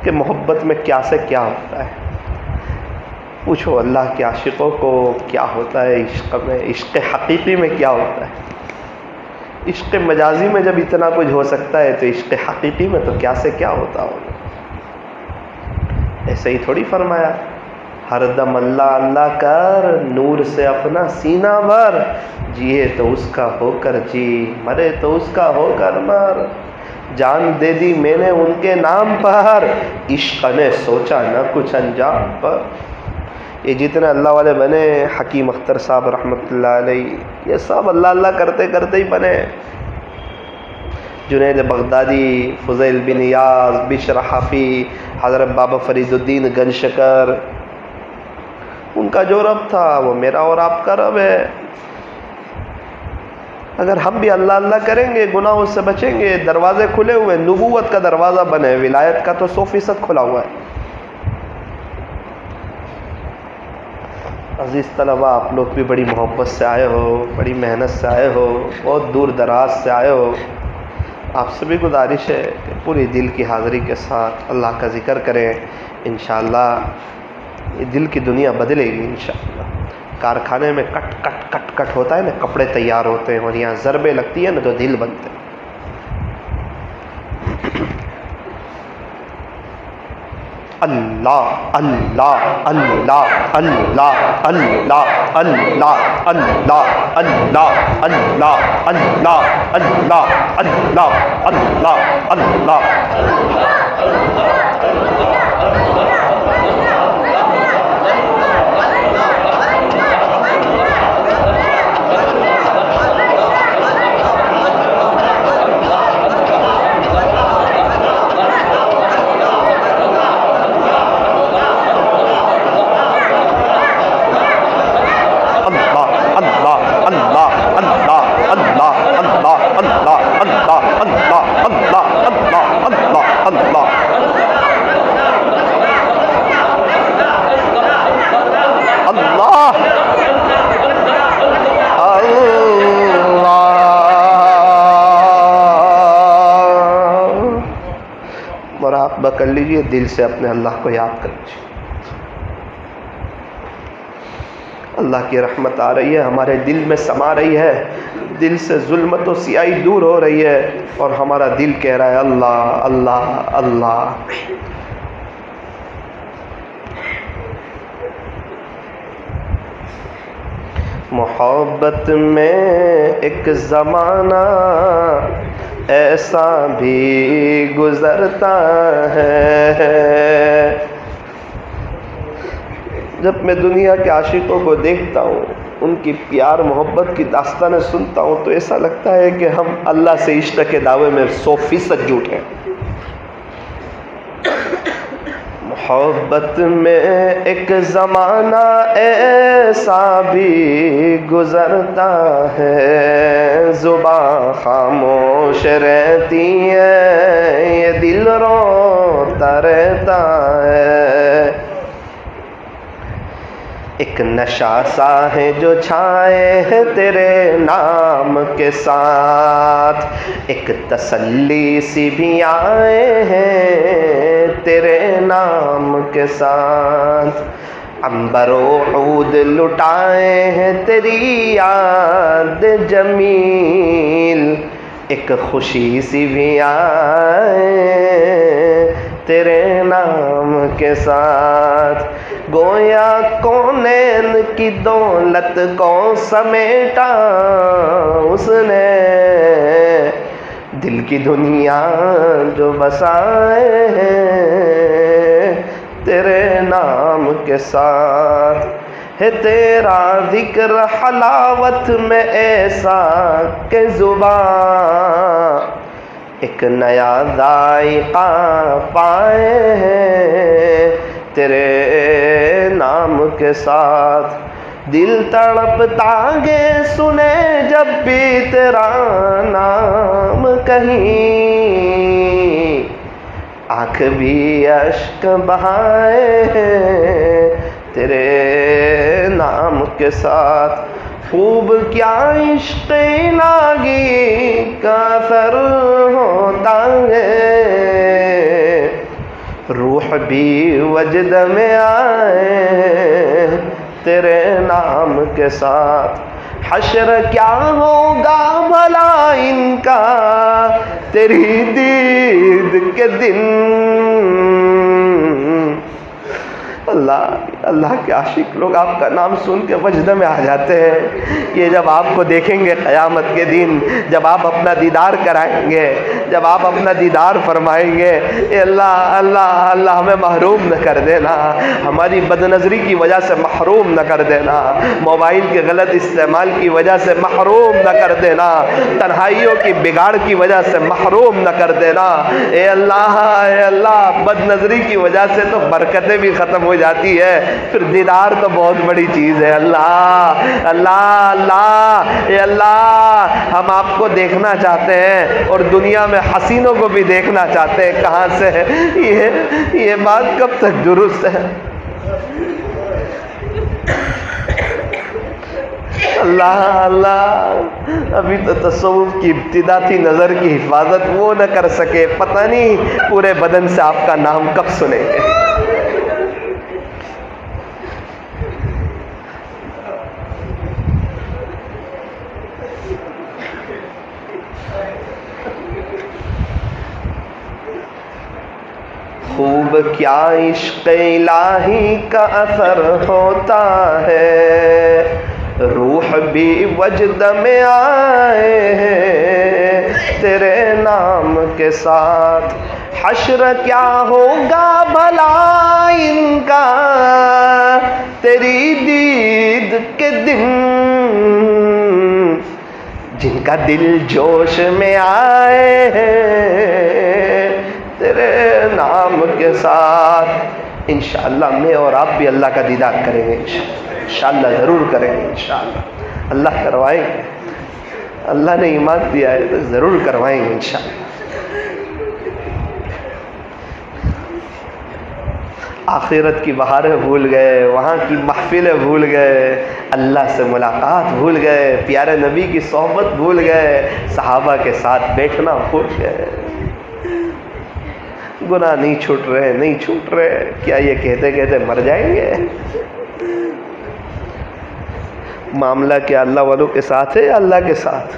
کہ محبت میں کیا سے کیا ہوتا ہے۔ پوچھو اللہ کے عاشقوں کو کیا ہوتا ہے عشق میں، عشق حقیقی میں کیا ہوتا ہے۔ عشق مجازی میں جب اتنا کچھ ہو سکتا ہے تو عشق حقیقی میں تو کیا سے کیا ہوتا ہوگا۔ ایسے ہی تھوڑی فرمایا ہر دم اللہ اللہ کر، نور سے اپنا سینہ بھر، جیے تو اس کا ہو کر جی، مرے تو اس کا ہو کر مر، جان دے دی میں نے ان کے نام پر، عشق نے سوچا نہ کچھ انجام پر۔ یہ جتنے اللہ والے بنے، حکیم اختر صاحب رحمۃ اللہ علیہ، یہ سب اللہ اللہ کرتے کرتے ہی بنے۔ جنید بغدادی، فضیل بن ایاز، بشر حافی، حضرت بابا فرید الدین گنج شکر، ان کا جو رب تھا وہ میرا اور آپ کا رب ہے۔ اگر ہم بھی اللہ اللہ کریں گے، گناہوں سے بچیں گے، دروازے کھلے ہوئے، نبوت کا دروازہ بنے، ولایت کا تو 100% کھلا ہوا ہے۔ عزیز طلبہ، آپ لوگ بھی بڑی محبت سے آئے ہو، بڑی محنت سے آئے ہو، بہت دور دراز سے آئے ہو۔ آپ سے بھی گزارش ہے کہ پوری دل کی حاضری کے ساتھ اللہ کا ذکر کریں، انشاءاللہ یہ دل کی دنیا بدلے گی انشاءاللہ۔ کارخانے میں کٹ کٹ کٹ کٹ ہوتا ہے نا، کپڑے تیار ہوتے ہیں، اور یہاں ضربیں لگتی ہیں نا تو دل بنتے ہیں۔ اللہ اللہ اللہ اللہ اللہ اللہ اللہ اللہ اللہ اللہ اللہ اللہ مراقبہ کر لیجئے، دل سے اپنے اللہ کو یاد کر لیجئے۔ اللہ کی رحمت آ رہی ہے، ہمارے دل میں سما رہی ہے، دل سے ظلمت و سیاہی دور ہو رہی ہے، اور ہمارا دل کہہ رہا ہے اللہ اللہ اللہ۔ محبت میں ایک زمانہ ایسا بھی گزرتا ہے، جب میں دنیا کے عاشقوں کو دیکھتا ہوں، ان کی پیار محبت کی داستانیں سنتا ہوں، تو ایسا لگتا ہے کہ ہم اللہ سے عشق کے دعوے میں 100% جھوٹے ہیں۔ محبت میں ایک زمانہ ایسا بھی گزرتا ہے، زباں خاموش رہتی ہے، یہ دل روتا رہتا ہے۔ ایک نشہ سا ہے جو چھائے ہے تیرے نام کے ساتھ، ایک تسلی سی بھی آئے ہیں تیرے نام کے ساتھ، عنبر و عود لٹائے ہیں تیری یاد جمیل، ایک خوشی سی بھی آئے تیرے نام کے ساتھ، گویا کونین کی دولت کو سمیٹا اس نے، دل کی دنیا جو بسائے ہیں تیرے نام کے ساتھ، ہے تیرا ذکر حلاوت میں ایسا کہ زبان ایک نیا ذائقہ پائے ہیں تیرے نام کے ساتھ، دل تڑپتا گے سنے جب بھی تیرا نام کہیں، آنکھ بھی اشک بہائے ہیں تیرے نام کے ساتھ، خوب کیا عشق الہی کا اثر ہوتا ہے، روح بھی وجد میں آئے تیرے نام کے ساتھ، حشر کیا ہوگا بھلا ان کا تیری دید کے دن، اللہ اللہ کے عاشق لوگ آپ کا نام سن کے وجد میں آ جاتے ہیں۔ یہ جب آپ کو دیکھیں گے قیامت کے دن، جب آپ اپنا دیدار کرائیں گے، جب آپ اپنا دیدار فرمائیں گے، اے اللہ اللہ اللہ ہمیں محروم نہ کر دینا، ہماری بد نظری کی وجہ سے محروم نہ کر دینا، موبائل کے غلط استعمال کی وجہ سے محروم نہ کر دینا، تنہائیوں کی بگاڑ کی وجہ سے محروم نہ کر دینا، اے اللہ بد نظری کی وجہ سے تو برکتیں بھی ختم ہو جاتی ہے، پھر دیدار تو بہت بڑی چیز ہے۔ اللہ اللہ اللہ اے اللہ، ہم آپ کو دیکھنا چاہتے ہیں اور دنیا میں حسینوں کو بھی دیکھنا چاہتے ہیں، کہاں سے یہ بات کب تک درست ہے؟ اللہ اللہ، ابھی تو تصوف کی ابتدا تھی، نظر کی حفاظت وہ نہ کر سکے، پتہ نہیں پورے بدن سے آپ کا نام کب سنیں گے۔ کیا عشق الہی کا اثر ہوتا ہے، روح بھی وجد میں آئے ہیں تیرے نام کے ساتھ، حشر کیا ہوگا بھلا ان کا تیری دید کے دن، جن کا دل جوش میں آئے ہیں تیرے نام کے ساتھ۔ انشاءاللہ میں اور آپ بھی اللہ کا دیدار کریں گے، انشاءاللہ ضرور کریں گے، انشاءاللہ اللہ کروائیں گے، اللہ نے ایمان دیا ہے تو ضرور کروائیں گے انشاءاللہ۔ آخرت کی بہاریں بھول گئے، وہاں کی محفلیں بھول گئے، اللہ سے ملاقات بھول گئے، پیارے نبی کی صحبت بھول گئے، صحابہ کے ساتھ بیٹھنا بھول گئے۔ گناہ نہیں چھوٹ رہے، نہیں چھوٹ رہے، کیا یہ کہتے کہتے مر جائیں گے؟ معاملہ کیا اللہ والوں کے ساتھ ہے یا اللہ کے ساتھ؟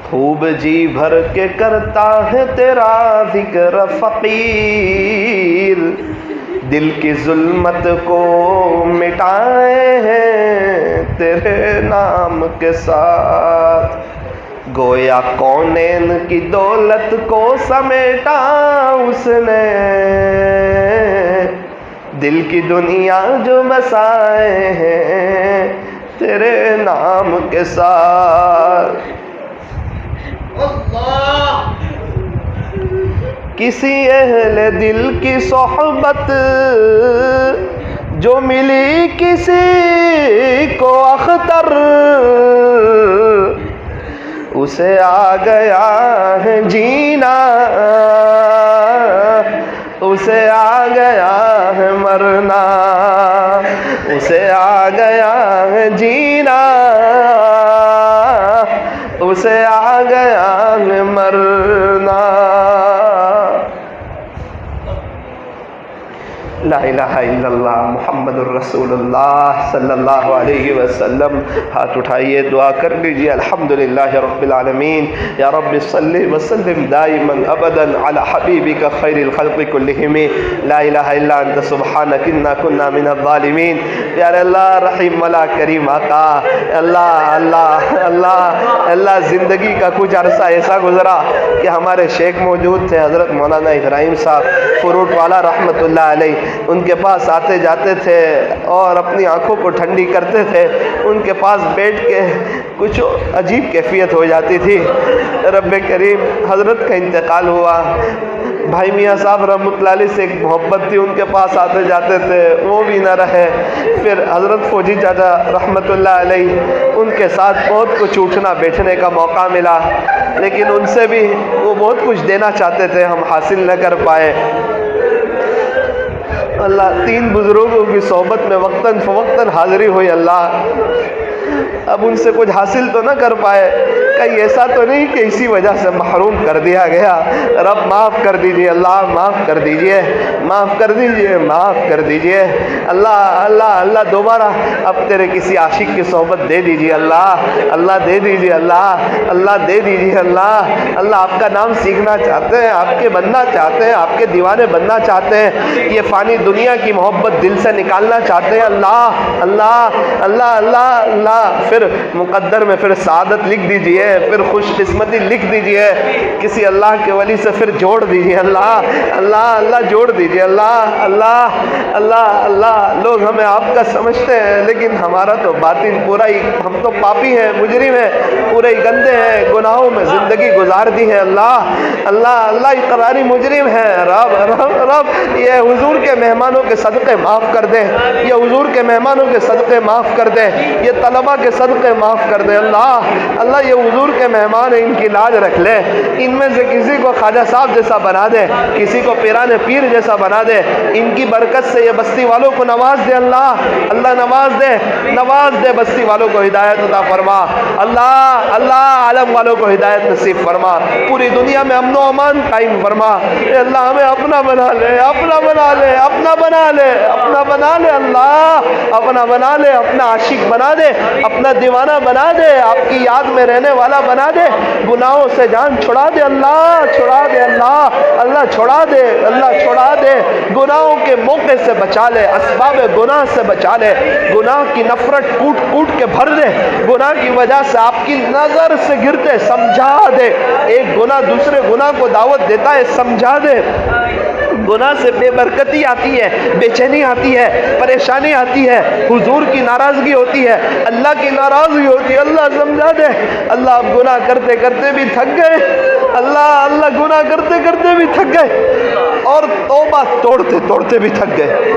خوب جی بھر کے کرتا ہے تیرا ذکر فقیر، دل کی ظلمت کو مٹائے ہیں تیرے نام کے ساتھ، گویا کونین کی دولت کو سمیٹا اس نے، دل کی دنیا جو بسائے ہیں تیرے نام کے ساتھ۔ کسی اہل دل کی صحبت جو ملی کسی کو اختر، اسے آ گیا ہے جینا، اسے آ گیا ہے مرنا، اسے آ گیا ہے جینا، اسے آ گیا ہے مرنا۔ لا الہ الا اللہ محمد الرسول اللہ صلی اللہ علیہ وسلم۔ ہاتھ اٹھائیے، دعا کر لیجیے۔ الحمدللہ رب العالمین، یا رب صلی وسلم دائما ابدا علی حبیبک خیر الخلق کلہم، لا الہ الا انت سبحانک انا کنا من الظالمین۔ پیارے اللہ، رحیم والا کریم آقا، اللہ اللہ اللہ اللہ، زندگی کا کچھ عرصہ ایسا گزرا کہ ہمارے شیخ موجود تھے، حضرت مولانا ابراہیم صاحب فروٹ والا رحمۃ اللہ علیہ، ان کے پاس آتے جاتے تھے اور اپنی آنکھوں کو ٹھنڈی کرتے تھے، ان کے پاس بیٹھ کے کچھ عجیب کیفیت ہو جاتی تھی۔ رب کریم، حضرت کا انتقال ہوا، بھائی میاں صاحب رحمۃ اللہ علیہ سے ایک محبت تھی، ان کے پاس آتے جاتے تھے، وہ بھی نہ رہے۔ پھر حضرت فوجی چاچا رحمۃ اللہ علیہ، ان کے ساتھ بہت کچھ اٹھنا بیٹھنے کا موقع ملا، لیکن ان سے بھی وہ بہت کچھ دینا چاہتے تھے، ہم حاصل نہ کر پائے۔ اللہ، تین بزرگوں کی صحبت میں وقتاً فوقتاً حاضری ہوئی، اللہ اب ان سے کچھ حاصل تو نہ کر پائے، کہیں ایسا تو نہیں کہ اسی وجہ سے محروم کر دیا گیا۔ رب معاف کر دیجئے، اللہ معاف کر دیجئے، معاف کر دیجئے، معاف کر دیجئے۔ اللہ اللہ اللہ، دوبارہ اب تیرے کسی عاشق کی صحبت دے دیجئے، اللہ اللہ دے دیجئے، اللہ اللہ دے دیجئے، اللہ اللہ آپ کا نام سیکھنا چاہتے ہیں، آپ کے بننا چاہتے ہیں، آپ کے دیوانے بننا چاہتے ہیں، یہ فانی دنیا کی محبت دل سے نکالنا چاہتے ہیں، اللہ اللہ اللہ اللہ اللہ، پھر مقدر میں پھر سعادت لکھ دیجئے، پھر خوش قسمتی لکھ دیجئے، کسی اللہ کے ولی سے پھر جوڑ دیجئے، اللہ اللہ اللہ جوڑ دیجئے، اللہ اللہ اللہ اللہ۔ لوگ ہمیں آپ کا سمجھتے ہیں، لیکن ہمارا تو باطن پورا ہی، ہم تو پاپی ہیں، مجرم ہیں، پورے ہی گندے ہیں، گناہوں میں زندگی گزار دی ہے، اللہ اللہ اللہ، اقراری مجرم ہے۔ رب رب رب، یہ حضور کے مہمانوں کے صدقے معاف کر دیں، یہ حضور کے مہمانوں کے صدقے معاف کر دیں، یہ طلبہ کے صدقے معاف کر دیں، اللہ اللہ، یہ حضور کے مہمان ہیں، ان کی لاج رکھ لے، ان میں سے کسی کو خواجہ صاحب جیسا بنا دے، کسی کو پیران پیر جیسا بنا دے، ان کی برکت سے یہ بستی والوں کو نواز دے اللہ، اللہ نواز دے بستی والوں کو ہدایت عطا فرما اللہ، اللہ عالم والوں کو ہدایت نصیب فرما، پوری دنیا میں امن و امان قائم فرما، اے اللہ ہمیں اپنا بنا لے، اپنا بنا لے، اپنا بنا لے، اپنا بنا لے اللہ، اپنا بنا لے، اپنا عاشق بنا دے، اپنا دیوانہ بنا دے، آپ کی یاد میں رہنے والا بنا دے، گناہوں سے جان چھڑا دے اللہ، چھڑا دے اللہ، اللہ چھڑا دے، اللہ چھڑا دے، گناہوں کے موقع سے بچا لے، اسباب گناہ سے بچا لے، گناہ کی نفرت کوٹ کوٹ کے بھر دے، گناہ کی وجہ سے آپ کی نظر سے گرتے سمجھا دے، ایک گناہ دوسرے گناہ کو دعوت دیتا ہے سمجھا دے، گناہ سے بے برکتی آتی ہے، بے چینی آتی ہے، پریشانی آتی ہے، حضور کی ناراضگی ہوتی ہے، اللہ کی ناراضگی ہوتی ہے، اللہ سمجھا دے، اللہ آپ گناہ کرتے کرتے بھی تھک گئے، اللہ گناہ کرتے کرتے بھی تھک گئے، اور توبہ توڑتے توڑتے بھی تھک گئے،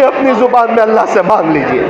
اپنی زبان میں اللہ سے مانگ لیجئے۔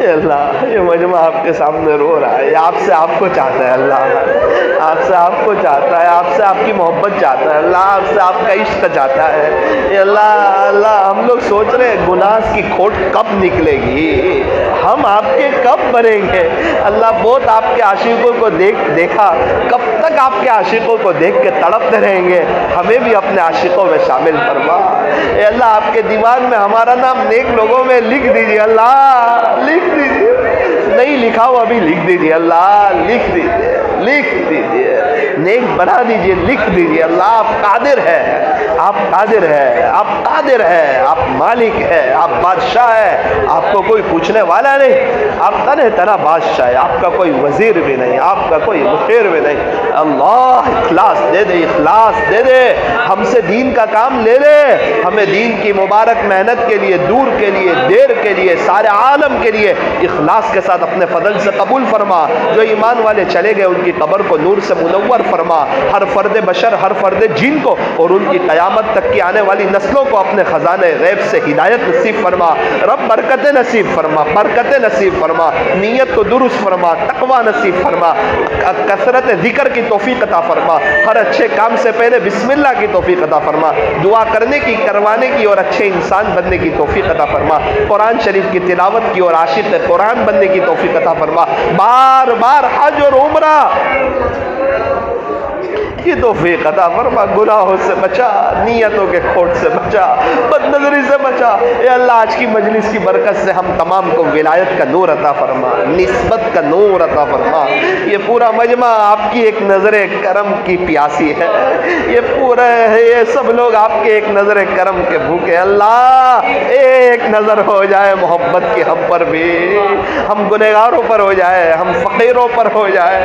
اللہ یہ مجمع آپ کے سامنے رو رہا ہے، آپ سے آپ کو چاہتا ہے اللہ، آپ سے آپ کو چاہتا ہے، آپ سے آپ کی محبت چاہتا ہے اللہ، آپ سے آپ کا عشق چاہتا ہے، اے اللہ ہم لوگ سوچ رہے ہیں گناہ کی کھوٹ کب نکلے گی، ہم آپ کے کب بنیں گے اللہ، بہت آپ کے عاشقوں کو دیکھا، کب تک آپ کے عاشقوں کو دیکھ کے تڑپتے رہیں گے، ہمیں بھی اپنے عاشقوں میں شامل فرما، اے اللہ آپ کے دیوان میں ہمارا نام نیک لوگوں میں لکھ دیجیے اللہ، لکھ دیجیے، نہیں لکھا ہوا ابھی لکھ دیجیے اللہ، لکھ دیجیے، نیک بنا دیجیے، لکھ دیجیے اللہ، آپ قادر ہے، آپ قادر ہے، آپ قادر ہے، آپ مالک ہے، آپ بادشاہ ہے، آپ کو کوئی پوچھنے والا نہیں، آپ تنہا بادشاہ ہے، آپ کا کوئی وزیر بھی نہیں، آپ کا کوئی مشیر بھی نہیں، اللہ اخلاص دے دے، اخلاص دے دے، ہم سے دین کا کام لے لے، ہمیں دین کی مبارک محنت کے لیے، دور کے لیے، دیر کے لیے، سارے عالم کے لیے اخلاص کے ساتھ اپنے فضل سے قبول فرما، جو ایمان والے چلے گئے ان کی قبر کو نور سے منور فرما، ہر فرد بشر، ہر فرد جن کو اور ان کی قیامت تک کی آنے والی نسلوں کو اپنے خزانے غیب سے ہدایت نصیب فرما، رب برکت نصیب فرما، برکت نصیب فرما، نیت کو درست فرما، تقوی نصیب فرما، کثرت ذکر کی توفیق عطا فرما، ہر اچھے کام سے پہلے بسم اللہ کی توفیق عطا فرما، دعا کرنے کی، کروانے کی اور اچھے انسان بننے کی توفیق عطا فرما، قرآن شریف کی تلاوت کی اور عاشق قرآن بننے کی توفیق عطا فرما، بار بار حج اور عمرہ کی توفیق عطا فرما، گناہوں سے بچا، نیتوں کے کھوٹ سے بچا، بد نظری سے بچا، اے اللہ آج کی مجلس کی برکت سے ہم تمام کو ولایت کا نور عطا فرما، نسبت کا نور عطا فرما، یہ پورا مجمع آپ کی ایک نظر کرم کی پیاسی ہے، یہ پورا ہے، یہ سب لوگ آپ کے ایک نظر کرم کے بھوکے، اللہ ایک نظر ہو جائے محبت کی ہم پر بھی، ہم گنہگاروں پر ہو جائے، ہم فقیروں پر ہو جائے،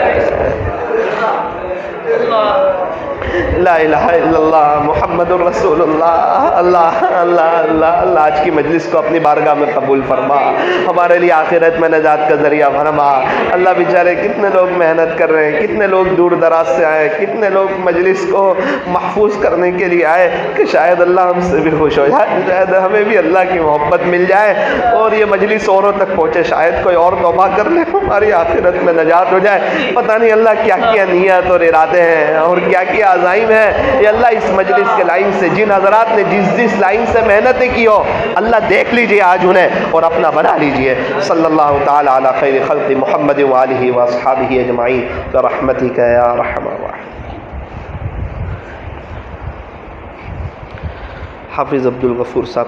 لا الہ الا اللہ محمد الرسول اللہ، اللہ اللہ اللہ اللہ آج کی مجلس کو اپنی بارگاہ میں قبول فرما، ہمارے لیے آخرت میں نجات کا ذریعہ فرما، اللہ بیچارے کتنے لوگ محنت کر رہے ہیں، کتنے لوگ دور دراز سے آئے، کتنے لوگ مجلس کو محفوظ کرنے کے لیے آئے، کہ شاید اللہ ہم سے بھی خوش ہو جائے، شاید ہمیں بھی اللہ کی محبت مل جائے اور یہ مجلس اوروں تک پہنچے، شاید کوئی اور توبہ کر لے، ہماری آخرت میں نجات ہو جائے، پتہ نہیں اللہ کیا کیا نیت اور ارادے ہیں اور کیا کیا عزائم ہے، یہ اللہ اس مجلس کے لائن سے جن حضرات نے جس لائن سے محنتیں کی ہو اللہ دیکھ لیجئے آج انہیں اور اپنا بنا لیجئے، صلی اللہ تعالی علی خیر خلق محمد وآلہ واصحابہ اجمعین برحمتک یا ارحم الراحمین۔ حافظ عبد الغفور صاحب